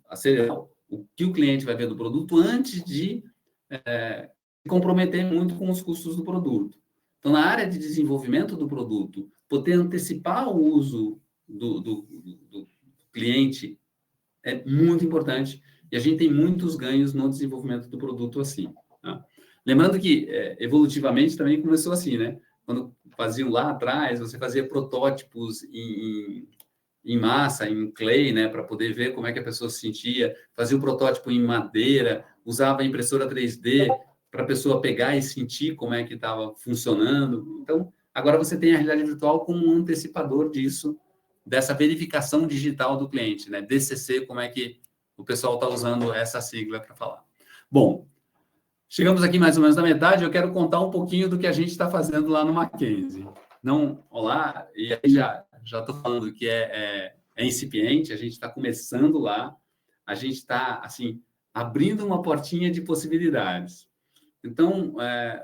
acelerar o que o cliente vai ver do produto antes de se comprometer muito com os custos do produto. Então, na área de desenvolvimento do produto, poder antecipar o uso do cliente é muito importante e a gente tem muitos ganhos no desenvolvimento do produto assim. Tá? Lembrando que, evolutivamente, também começou assim, né? Quando faziam lá atrás, você fazia protótipos em massa, em clay, né, para poder ver como é que a pessoa se sentia, fazia o protótipo em madeira, usava a impressora 3D para a pessoa pegar e sentir como é que estava funcionando. Então, agora você tem a realidade virtual como um antecipador disso, dessa verificação digital do cliente, né? DCC, como é que o pessoal está usando essa sigla para falar. Bom, chegamos aqui mais ou menos na metade, eu quero contar um pouquinho do que a gente está fazendo lá no Mackenzie. Não, olá, e aí já estou falando que é incipiente, a gente está começando lá, a gente está, assim, abrindo uma portinha de possibilidades. Então,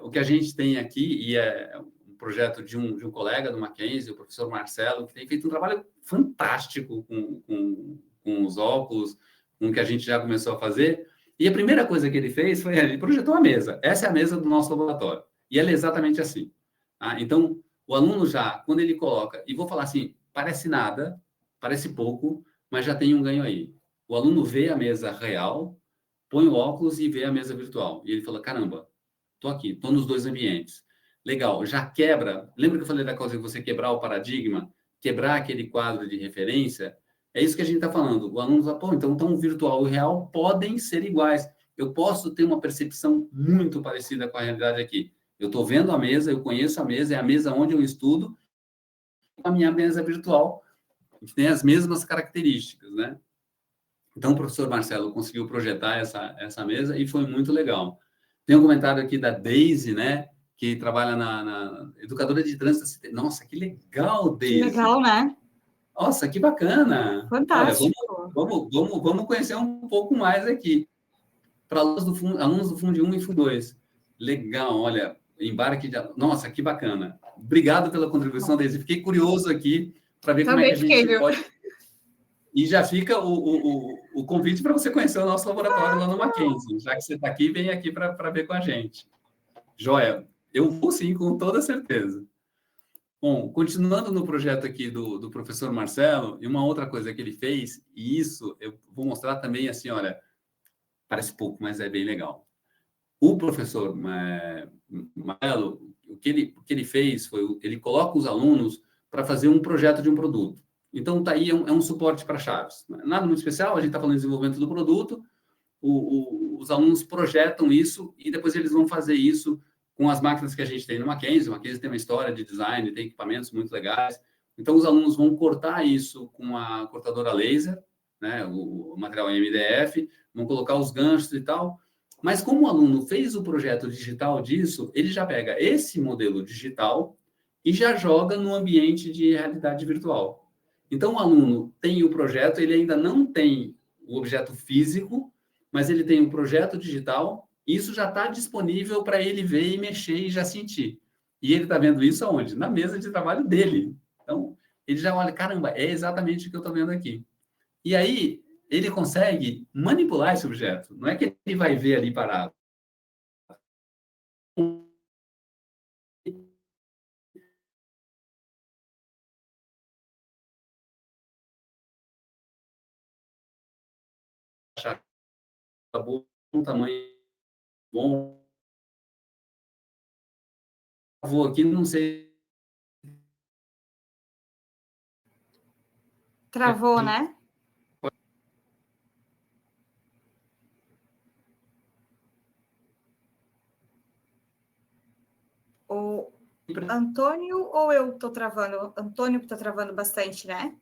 o que a gente tem aqui, e é um projeto de um colega do Mackenzie, o professor Marcelo, que tem feito um trabalho fantástico com os óculos, com o que a gente já começou a fazer. E a primeira coisa que ele fez foi, ele projetou a mesa. Essa é a mesa do nosso laboratório. E ela é exatamente assim. Tá? Então, o aluno já, quando ele coloca, e vou falar assim, parece nada, parece pouco, mas já tem um ganho aí. O aluno vê a mesa real, põe o óculos e vê a mesa virtual. E ele fala, caramba, tô aqui, tô nos dois ambientes. Legal, já quebra. Lembra que eu falei da coisa de você quebrar o paradigma, quebrar aquele quadro de referência? É isso que a gente está falando. O aluno fala, pô, então o virtual e o real podem ser iguais. Eu posso ter uma percepção muito parecida com a realidade aqui. Eu estou vendo a mesa, eu conheço a mesa, é a mesa onde eu estudo, a minha mesa virtual, que tem as mesmas características, né? Então, o professor Marcelo conseguiu projetar essa mesa e foi muito legal. Tem um comentário aqui da Daisy, né? Que trabalha na educadora de trânsito. Nossa, que legal, Que Daisy! legal, né? Nossa, que bacana! Olha, Fantástico. vamos conhecer um pouco mais aqui. Para alunos do Fundo 1 e Fundo 2. Legal, olha, embarque de... Nossa, que bacana. Obrigado pela contribuição, Daisy. Fiquei curioso aqui para ver como é que Também a fiquei, gente viu? pode... E já fica o convite para você conhecer o nosso laboratório lá no Mackenzie. Já que você está aqui, vem aqui para ver com a gente. Joia, eu vou sim, com toda certeza. Bom, continuando no projeto aqui do professor Marcelo, e uma outra coisa que ele fez, e isso eu vou mostrar também assim, olha, parece pouco, mas é bem legal. O professor Marcelo, o que ele fez foi, ele coloca os alunos para fazer um projeto de um produto. Então, tá aí, é um suporte para chaves. Nada muito especial, a gente está falando de desenvolvimento do produto, os alunos projetam isso e depois eles vão fazer isso com as máquinas que a gente tem no Mackenzie. O Mackenzie tem uma história de design, tem equipamentos muito legais. Então, os alunos vão cortar isso com a cortadora laser, né, o material MDF, vão colocar os ganchos e tal. Mas como o aluno fez o projeto digital disso, ele já pega esse modelo digital e já joga no ambiente de realidade virtual. Então, o aluno tem o projeto, ele ainda não tem o objeto físico, mas ele tem um projeto digital, e isso já está disponível para ele ver e mexer e já sentir. E ele está vendo isso aonde? Na mesa de trabalho dele. Então, ele já olha, caramba, é exatamente o que eu estou vendo aqui. E aí, ele consegue manipular esse objeto. Não é que ele vai ver ali parado. Achar bom, um tamanho bom. Vou aqui, não sei. Travou, né? O Antônio ou eu estou travando? Antônio que está travando bastante, né?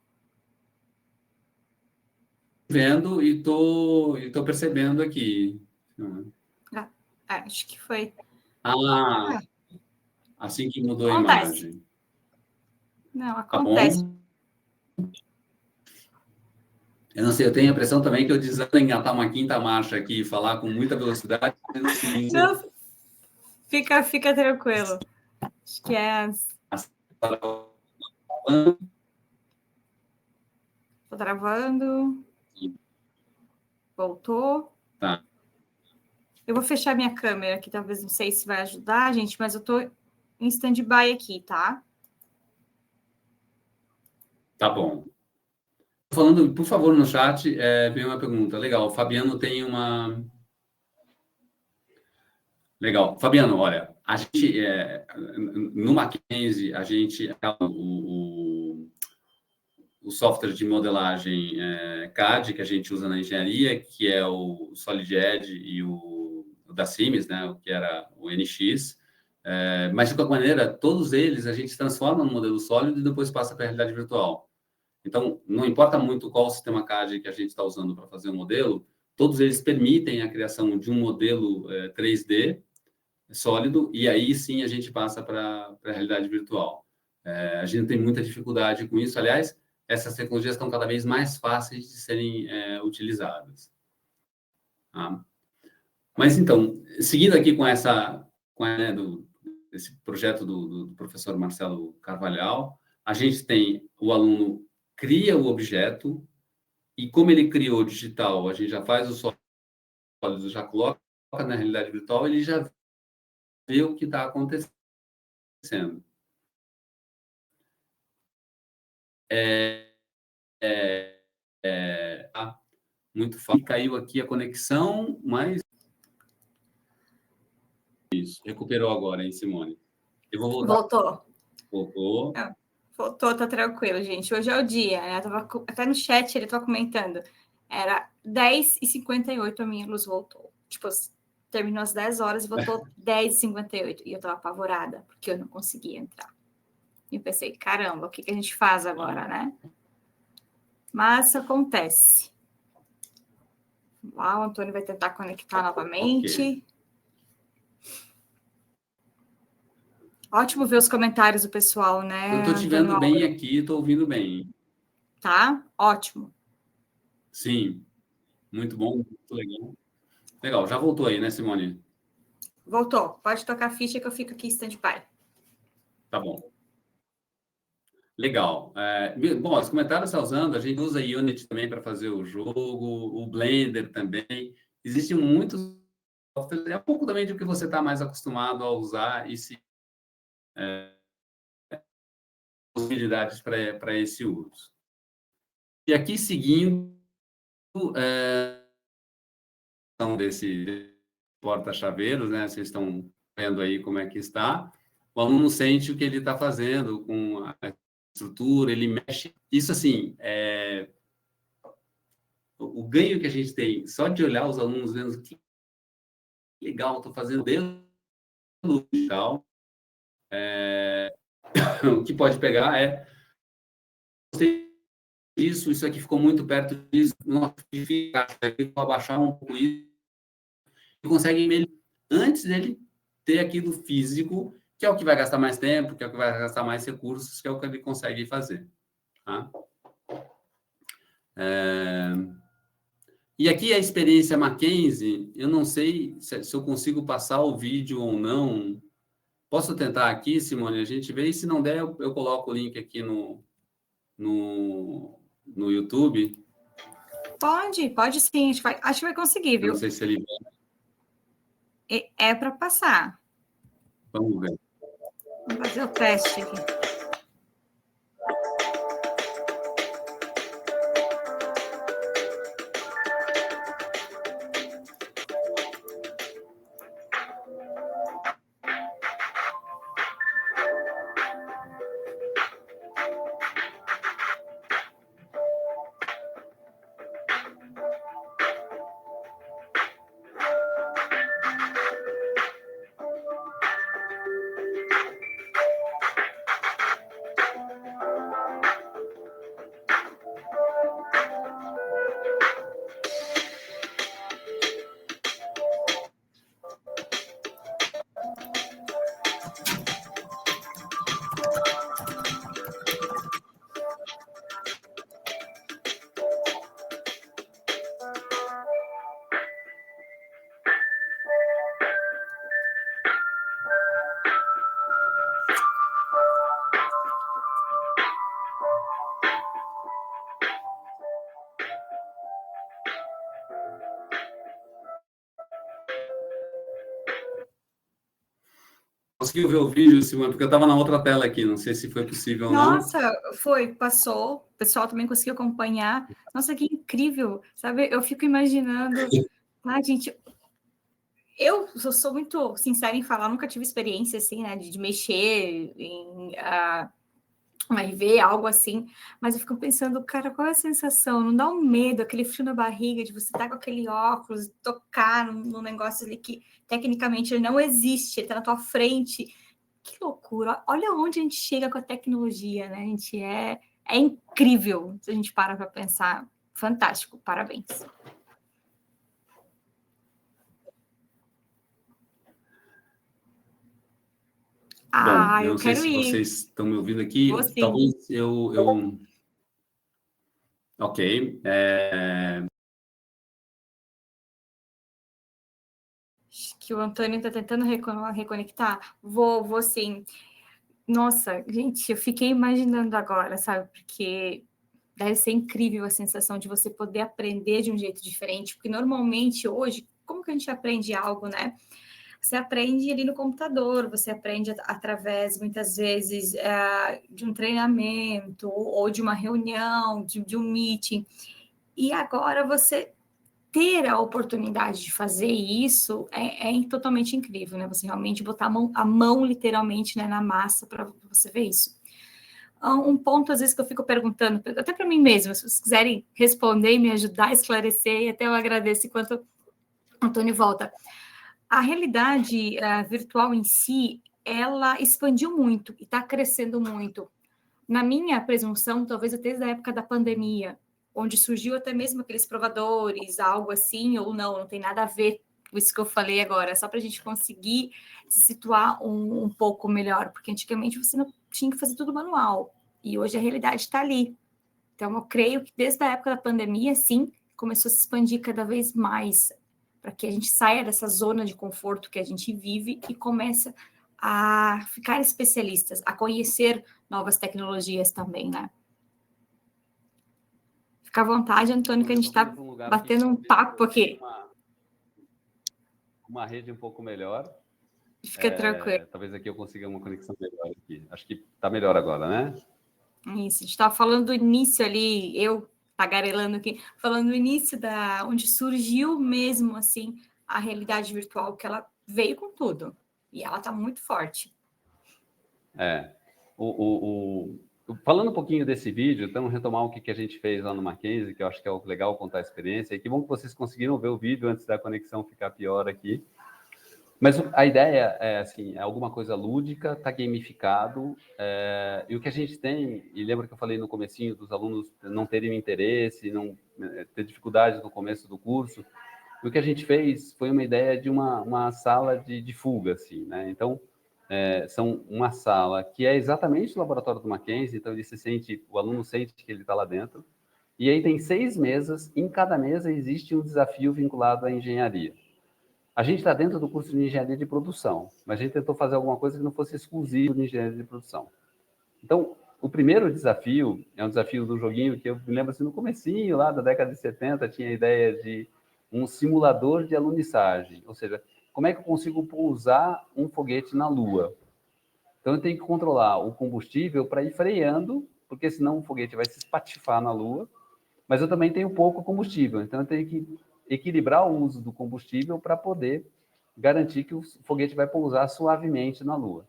Vendo e tô percebendo aqui. Acho que foi. Assim que mudou a Acontece. imagem. Não, Tá acontece. bom? Eu não sei, eu tenho a impressão também que eu desando engatar uma quinta marcha aqui e falar com muita velocidade. Não, fica tranquilo. Acho que é... Tô travando. Voltou. Tá. Eu vou fechar minha câmera aqui, talvez, não sei se vai ajudar, gente, mas eu tô em stand-by aqui, tá? Tá bom. Falando, por favor, no chat, vem uma pergunta. Legal, o Fabiano tem uma... Legal. Fabiano, olha, a gente, no Mackenzie, a gente, o software de modelagem CAD que a gente usa na engenharia, que é o Solid Edge e o da Siemens, né, o que era o NX, mas, de qualquer maneira, todos eles a gente transforma no modelo sólido e depois passa para a realidade virtual. Então, não importa muito qual sistema CAD que a gente está usando para fazer o modelo, todos eles permitem a criação de um modelo 3D sólido, e aí sim a gente passa para a realidade virtual. A gente tem muita dificuldade com isso. Aliás, essas tecnologias estão cada vez mais fáceis de serem utilizadas. Tá? Mas, então, seguindo aqui com esse projeto do professor Marcelo Carvalhal, a gente tem o aluno cria o objeto, e como ele criou digital, a gente já faz o sólido, já coloca na realidade virtual, ele já vê o que está acontecendo. Muito fácil. Caiu aqui a conexão, mas... Isso, recuperou agora, hein, Simone? Eu vou voltar. Voltou. Voltou. Voltou, tá tranquilo, gente. Hoje é o dia, né? Até no chat ele estava comentando. Era 10h58, a minha luz voltou. Tipo, terminou às 10 horas e voltou 10h58. E eu estava apavorada, porque eu não conseguia entrar. E eu pensei, caramba, o que a gente faz agora, né? Mas acontece. Lá, o Antônio vai tentar conectar novamente. Okay. Ótimo ver os comentários do pessoal, né? Eu estou te vendo bem aqui, estou ouvindo bem. Tá? Ótimo. Sim. Muito bom, muito legal. Legal, já voltou aí, né, Simone? Voltou. Pode tocar a ficha que eu fico aqui em stand-by. Tá bom. Legal. Bom, os comentários está usando, a gente usa Unity também para fazer o jogo, o Blender também. Existem muitos softwares, é um pouco também do que você está mais acostumado a usar e se possibilidades para esse uso. E aqui, seguindo desse porta-chaveiros, né? Vocês estão vendo aí como é que está. O aluno sente o que ele está fazendo com a estrutura, ele mexe. Isso, assim, o ganho que a gente tem só de olhar os alunos vendo que legal, estou fazendo dentro do digital. O que pode pegar isso aqui ficou muito perto disso, não fica, vou abaixar um pouco isso, e consegue melhorar antes dele ter aquilo físico, que é o que vai gastar mais tempo, que é o que vai gastar mais recursos, que é o que ele consegue fazer. Tá? E aqui a experiência Mackenzie, eu não sei se eu consigo passar o vídeo ou não. Posso tentar aqui, Simone? A gente vê, e se não der, eu coloco o link aqui no YouTube. Pode sim, acho que vai conseguir, viu? Eu não sei se ele... É para passar. Vamos ver. Vamos fazer o teste aqui. conseguiu ver o vídeo, Simone? Porque eu estava na outra tela aqui, não sei se foi possível ou não. Nossa, passou. O pessoal também conseguiu acompanhar. Nossa, que incrível, sabe? Eu fico imaginando, gente, eu sou muito sincera em falar, nunca tive experiência assim, né, de mexer em um RV, algo assim, mas eu fico pensando, cara, qual é a sensação? Não dá um medo, aquele frio na barriga de você estar com aquele óculos, tocar num negócio ali que tecnicamente ele não existe, ele está na tua frente. Que loucura! Olha onde a gente chega com a tecnologia, né? A gente é incrível se a gente para pensar. Fantástico, parabéns. Bom, eu Eu não sei quero se ir. vocês estão me ouvindo aqui. Vou sim. Talvez Ok. Acho que o Antônio está tentando reconectar. Vou sim. Nossa, gente, eu fiquei imaginando agora, sabe? Porque deve ser incrível a sensação de você poder aprender de um jeito diferente, porque normalmente hoje, como que a gente aprende algo, né? Você aprende ali no computador, você aprende através, muitas vezes, de um treinamento ou de uma reunião, de um meeting. E agora você ter a oportunidade de fazer isso é totalmente incrível, né? Você realmente botar a mão literalmente, né, na massa para você ver isso. Um ponto, às vezes, que eu fico perguntando, até para mim mesma, se vocês quiserem responder e me ajudar a esclarecer, e até eu agradeço enquanto o Antônio volta. A realidade virtual em si, ela expandiu muito e está crescendo muito. Na minha presunção, talvez até da época da pandemia, onde surgiu até mesmo aqueles provadores, algo assim, ou não tem nada a ver com isso que eu falei agora, só para a gente conseguir se situar um pouco melhor, porque antigamente você não tinha que fazer tudo manual, e hoje a realidade está ali. Então, eu creio que desde a época da pandemia, sim, começou a se expandir cada vez mais, para que a gente saia dessa zona de conforto que a gente vive e comece a ficar especialistas, a conhecer novas tecnologias também, né? Fica à vontade, Antônio, que a gente está batendo um papo aqui. Uma rede um pouco melhor. Fica tranquilo. Talvez aqui eu consiga uma conexão melhor aqui. Acho que está melhor agora, né? Isso, a gente estava falando do início ali, eu tagarelando aqui, falando do início onde surgiu mesmo, assim, a realidade virtual, que ela veio com tudo. E ela está muito forte. Falando um pouquinho desse vídeo, então, retomar o que a gente fez lá no Mackenzie, que eu acho que é legal contar a experiência, e que bom que vocês conseguiram ver o vídeo antes da conexão ficar pior aqui. Mas a ideia é, assim, é alguma coisa lúdica, está gamificado, e o que a gente tem, e lembra que eu falei no comecinho dos alunos não terem interesse, não ter dificuldades no começo do curso, o que a gente fez foi uma ideia de uma sala de fuga, assim, né? Então, são uma sala que é exatamente o laboratório do Mackenzie, então o aluno sente que ele está lá dentro, e aí tem 6 mesas, em cada mesa existe um desafio vinculado à engenharia. A gente está dentro do curso de engenharia de produção, mas a gente tentou fazer alguma coisa que não fosse exclusivo de engenharia de produção. Então, o primeiro desafio é um desafio do joguinho que eu me lembro assim, no comecinho, lá da década de 70, tinha a ideia de um simulador de alunissagem, ou seja, como é que eu consigo pousar um foguete na Lua? Então, eu tenho que controlar o combustível para ir freando, porque senão o foguete vai se espatifar na Lua, mas eu também tenho pouco combustível, então eu tenho que equilibrar o uso do combustível para poder garantir que o foguete vai pousar suavemente na Lua.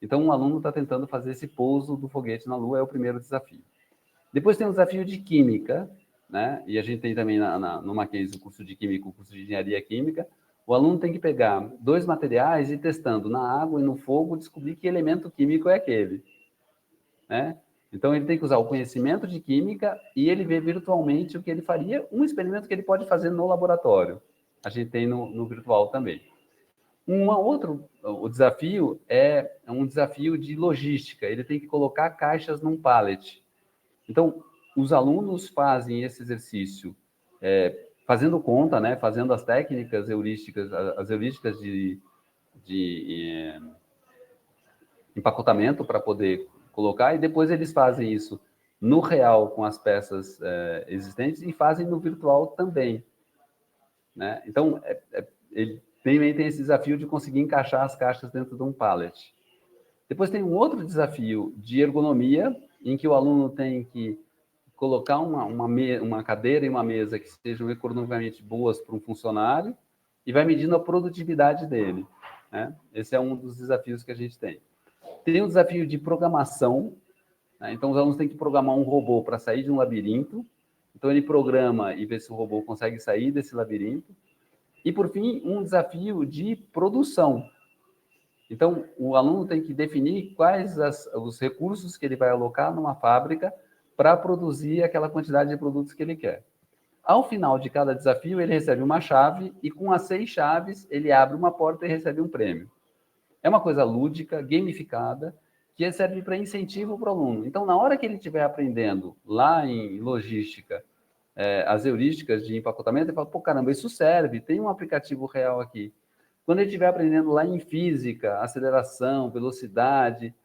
Então, um aluno está tentando fazer esse pouso do foguete na Lua, é o primeiro desafio. Depois tem o desafio de Química, né? E a gente tem também no Mackenzie o curso de Química, o curso de Engenharia Química. O aluno tem que pegar 2 materiais e testando na água e no fogo, descobrir que elemento químico é aquele, né? Então, ele tem que usar o conhecimento de química e ele vê virtualmente o que ele faria, um experimento que ele pode fazer no laboratório. A gente tem no virtual também. O desafio é um desafio de logística. Ele tem que colocar caixas num pallet. Então, os alunos fazem esse exercício fazendo conta, né? Fazendo as técnicas heurísticas, as heurísticas de empacotamento para poder colocar, e depois eles fazem isso no real com as peças existentes e fazem no virtual também, né? Então, também tem esse desafio de conseguir encaixar as caixas dentro de um pallet. Depois tem um outro desafio de ergonomia, em que o aluno tem que colocar uma cadeira e uma mesa que sejam economicamente boas para um funcionário e vai medindo a produtividade dele, né? Esse é um dos desafios que a gente tem. Tem um desafio de programação, né? Então os alunos têm que programar um robô para sair de um labirinto. Então ele programa e vê se o robô consegue sair desse labirinto. E, por fim, um desafio de produção. Então, o aluno tem que definir quais os recursos que ele vai alocar numa fábrica para produzir aquela quantidade de produtos que ele quer. Ao final de cada desafio, ele recebe uma chave e, com as 6 chaves, ele abre uma porta e recebe um prêmio. É uma coisa lúdica, gamificada, que serve para incentivo para o aluno. Então, na hora que ele estiver aprendendo lá em logística, as heurísticas de empacotamento, ele fala, pô, caramba, isso serve, tem um aplicativo real aqui. Quando ele estiver aprendendo lá em física, aceleração, velocidade,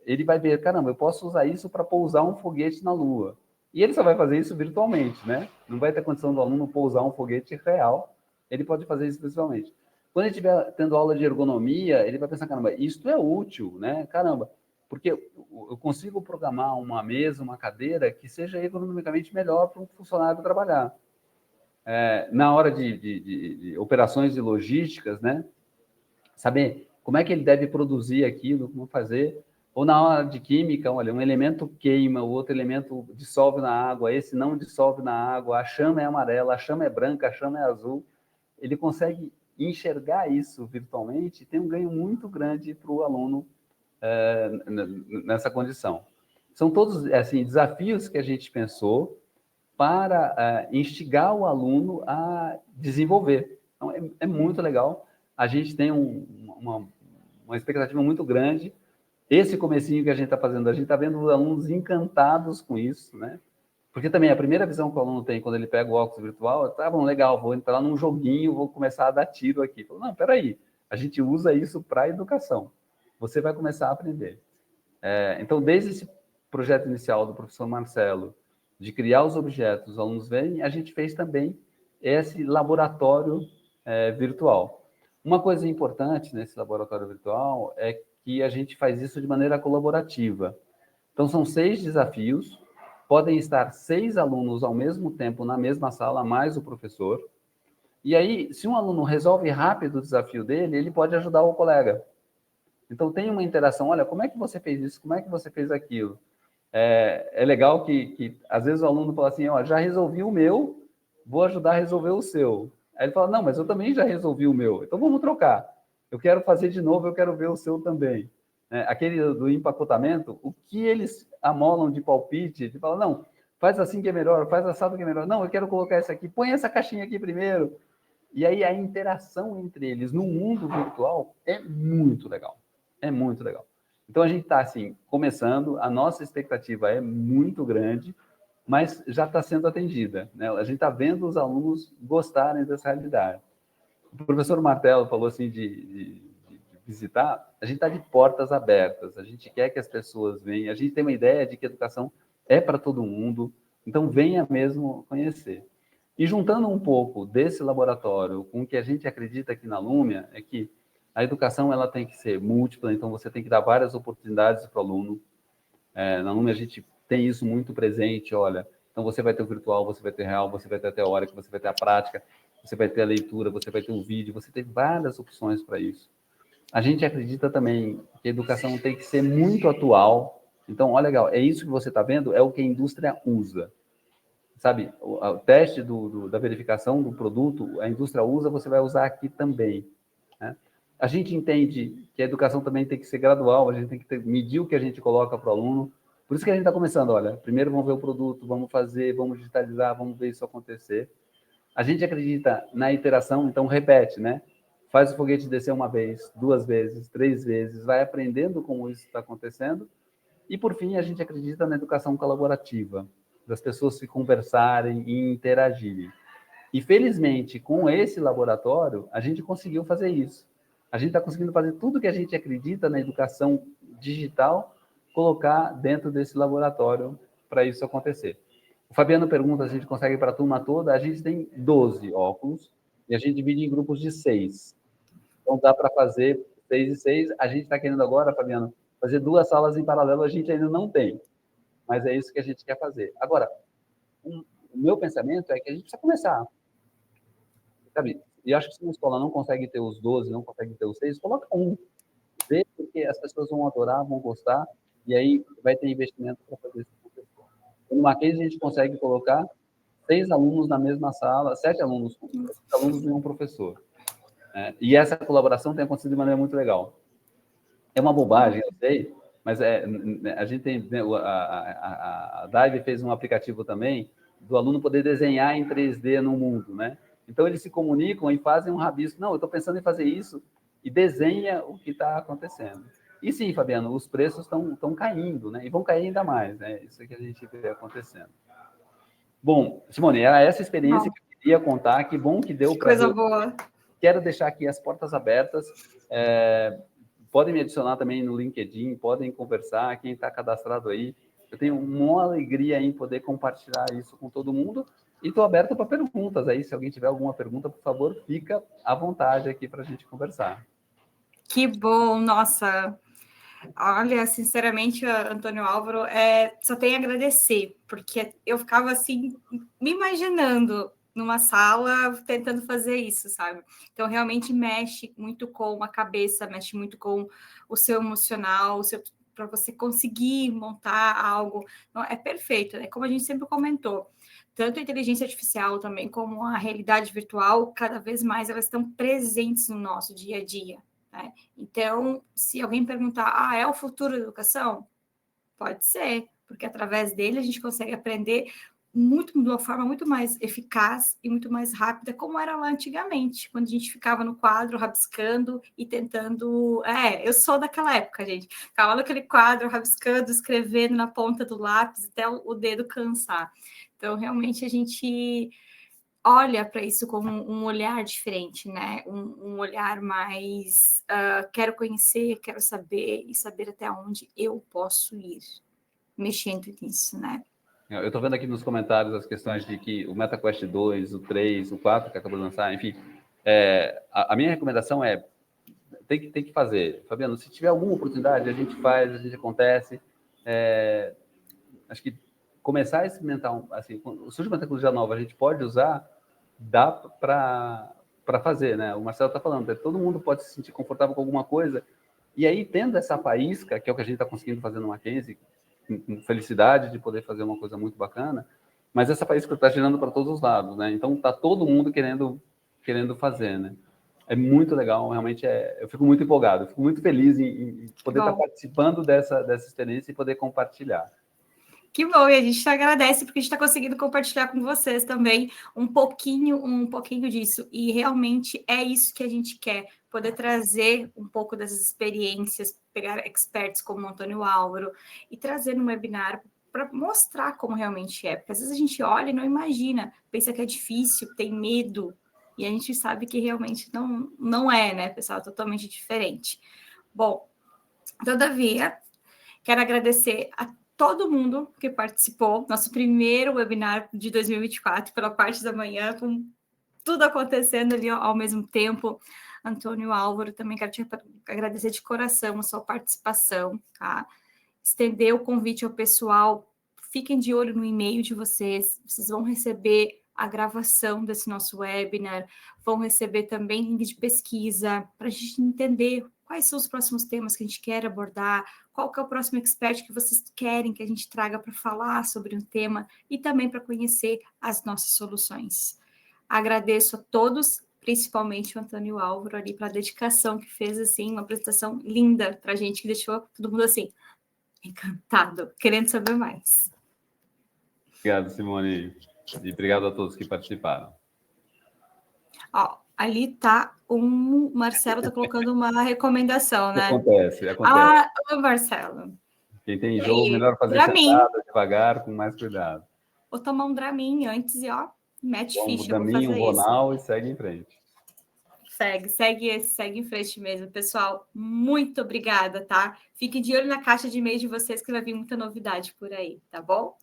ele vai ver, caramba, eu posso usar isso para pousar um foguete na Lua. E ele só vai fazer isso virtualmente, né? Não vai ter condição do aluno pousar um foguete real, ele pode fazer isso virtualmente. Quando ele estiver tendo aula de ergonomia, ele vai pensar, caramba, isso é útil, né? Caramba, porque eu consigo programar uma mesa, uma cadeira que seja economicamente melhor para um funcionário trabalhar. Na hora de operações de logísticas, né? Saber como é que ele deve produzir aquilo, como fazer. Ou na hora de química, olha, um elemento queima, o outro elemento dissolve na água, esse não dissolve na água, a chama é amarela, a chama é branca, a chama é azul. Ele consegue enxergar isso virtualmente e tem um ganho muito grande para o aluno nessa condição. São todos assim, desafios que a gente pensou para instigar o aluno a desenvolver. Então, é muito legal. A gente tem uma expectativa muito grande. Esse comecinho que a gente está fazendo, a gente está vendo os alunos encantados com isso, né? Porque também a primeira visão que o aluno tem quando ele pega o óculos virtual, tá bom, legal, vou entrar num joguinho, vou começar a dar tiro aqui. Não, peraí, a gente usa isso para a educação. Você vai começar a aprender. Então, desde esse projeto inicial do professor Marcelo, de criar os objetos, os alunos veem, a gente fez também esse laboratório virtual. Uma coisa importante nesse laboratório virtual é que a gente faz isso de maneira colaborativa. Então, são 6 desafios, podem estar 6 alunos ao mesmo tempo na mesma sala, mais o professor. E aí, se um aluno resolve rápido o desafio dele, ele pode ajudar o colega. Então, tem uma interação, olha, como é que você fez isso? Como é que você fez aquilo? É legal que, às vezes, o aluno fala assim, ó, já resolvi o meu, vou ajudar a resolver o seu. Aí ele fala, não, mas eu também já resolvi o meu, então vamos trocar. Eu quero fazer de novo, eu quero ver o seu também. Aquele do empacotamento, o que eles amolam de palpite, ele fala, não, faz assim que é melhor, faz assado que é melhor. Não, eu quero colocar essa aqui, põe essa caixinha aqui primeiro. E aí a interação entre eles no mundo virtual é muito legal. É muito legal. Então, a gente está, assim, começando, a nossa expectativa é muito grande, mas já está sendo atendida, né? A gente está vendo os alunos gostarem dessa realidade. O professor Martelo falou, assim, de visitar, a gente está de portas abertas, a gente quer que as pessoas venham, a gente tem uma ideia de que a educação é para todo mundo, então venha mesmo conhecer. E juntando um pouco desse laboratório com o que a gente acredita aqui na Lumia, é que a educação ela tem que ser múltipla, então você tem que dar várias oportunidades para o aluno. Na Lumia a gente tem isso muito presente, olha, então você vai ter o virtual, você vai ter real, você vai ter a teórica, você vai ter a prática, você vai ter a leitura, você vai ter o vídeo, você tem várias opções para isso. A gente acredita também que a educação tem que ser muito atual. Então, olha, legal, é isso que você está vendo, é o que a indústria usa. Sabe, o teste da verificação do produto, a indústria usa, você vai usar aqui também, né? A gente entende que a educação também tem que ser gradual, a gente tem que medir o que a gente coloca para o aluno. Por isso que a gente está começando, olha, primeiro vamos ver o produto, vamos fazer, vamos digitalizar, vamos ver isso acontecer. A gente acredita na iteração, então repete, né? Faz o foguete descer uma vez, 2 vezes, 3 vezes, vai aprendendo como isso está acontecendo. E, por fim, a gente acredita na educação colaborativa, das pessoas se conversarem e interagirem. E, felizmente, com esse laboratório, a gente conseguiu fazer isso. A gente está conseguindo fazer tudo que a gente acredita na educação digital, colocar dentro desse laboratório para isso acontecer. O Fabiano pergunta se a gente consegue para a turma toda. A gente tem 12 óculos, e a gente divide em grupos de 6. Então, dá para fazer 6 e 6. A gente está querendo agora, Fabiano, fazer 2 salas em paralelo, a gente ainda não tem. Mas é isso que a gente quer fazer. Agora, o meu pensamento é que a gente precisa começar. Sabe? E acho que se uma escola não consegue ter os 12, não consegue ter os 6, coloca um. Vê, porque as pessoas vão adorar, vão gostar, e aí vai ter investimento para fazer isso acontecer. No Mackenzie, a gente consegue colocar 6 alunos na mesma sala, 7 alunos, 7 alunos e um professor. E essa colaboração tem acontecido de maneira muito legal. É uma bobagem, eu sei, mas a gente tem... A Dive fez um aplicativo também do aluno poder desenhar em 3D no mundo, né? Então, eles se comunicam e fazem um rabisco. Não, eu estou pensando em fazer isso, e desenha o que está acontecendo. E sim, Fabiano, os preços estão caindo, né? E vão cair ainda mais, né? Isso é que a gente vê acontecendo. Bom, Simone, era essa experiência que eu queria contar. Que bom que deu para... Coisa boa. Quero deixar aqui as portas abertas. Podem me adicionar também no LinkedIn, podem conversar, quem está cadastrado aí. Eu tenho uma alegria em poder compartilhar isso com todo mundo. E estou aberto para perguntas aí. Se alguém tiver alguma pergunta, por favor, fica à vontade aqui para a gente conversar. Que bom, nossa. Olha, sinceramente, Antônio Álvaro, só tenho a agradecer, porque eu ficava assim, me imaginando numa sala tentando fazer isso, sabe? Então, realmente mexe muito com a cabeça, mexe muito com o seu emocional, para você conseguir montar algo. Não, é perfeito, é como a gente sempre comentou. Tanto a inteligência artificial também como a realidade virtual, cada vez mais elas estão presentes no nosso dia a dia. Né? Então, se alguém perguntar, é o futuro da educação? Pode ser, porque através dele a gente consegue aprender de uma forma muito mais eficaz e muito mais rápida, como era lá antigamente, quando a gente ficava no quadro rabiscando e tentando... eu sou daquela época, gente. Ficava naquele quadro rabiscando, escrevendo na ponta do lápis até o dedo cansar. Então, realmente, a gente olha para isso como um olhar diferente, né? Um olhar mais quero conhecer, quero saber e saber até onde eu posso ir mexendo nisso, né? Eu estou vendo aqui nos comentários as questões de que o MetaQuest 2, o 3, o 4 que acabou de lançar, enfim. A minha recomendação é tem que fazer. Fabiano, se tiver alguma oportunidade, a gente faz, a gente acontece. Acho que começar a experimentar, assim, surge uma tecnologia nova, a gente pode usar, dá para fazer, né? O Marcelo está falando, todo mundo pode se sentir confortável com alguma coisa, e aí, tendo essa faísca, que é o que a gente está conseguindo fazer no Mackenzie, com felicidade de poder fazer uma coisa muito bacana, mas essa faísca está girando para todos os lados, né? Então, está todo mundo querendo fazer, né? É muito legal, realmente, eu fico muito empolgado, eu fico muito feliz em poder estar participando dessa experiência e poder compartilhar. Que bom, e a gente te agradece porque a gente está conseguindo compartilhar com vocês também um pouquinho disso. E realmente é isso que a gente quer, poder trazer um pouco dessas experiências, pegar experts como o Antônio Álvaro e trazer no webinar para mostrar como realmente é. Porque às vezes a gente olha e não imagina, pensa que é difícil, tem medo, e a gente sabe que realmente não é, né, pessoal? É totalmente diferente. Bom, todavia, quero agradecer a todo mundo que participou, nosso primeiro webinar de 2024, pela parte da manhã, com tudo acontecendo ali ao mesmo tempo. Antônio Álvaro, também quero te agradecer de coração a sua participação, tá? Estender o convite ao pessoal, fiquem de olho no e-mail de vocês vão receber a gravação desse nosso webinar, vão receber também link de pesquisa, para a gente entender quais são os próximos temas que a gente quer abordar, qual que é o próximo expert que vocês querem que a gente traga para falar sobre um tema e também para conhecer as nossas soluções. Agradeço a todos, principalmente o Antônio Álvaro ali pela dedicação que fez, assim, uma apresentação linda para a gente, que deixou todo mundo, assim, encantado, querendo saber mais. Obrigado, Simone, e obrigado a todos que participaram. Ali tá o Marcelo está colocando uma recomendação, né? Acontece. O Marcelo. Quem tem enjoo, melhor fazer sentado, devagar, com mais cuidado. Vou tomar um Dramin antes e, mete ficha. Um Dramin, um Ronal e segue em frente. Segue em frente mesmo. Pessoal, muito obrigada, tá? Fique de olho na caixa de e-mail de vocês que vai vir muita novidade por aí, tá bom?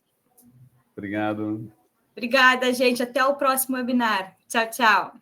Obrigado. Obrigada, gente. Até o próximo webinar. Tchau, tchau.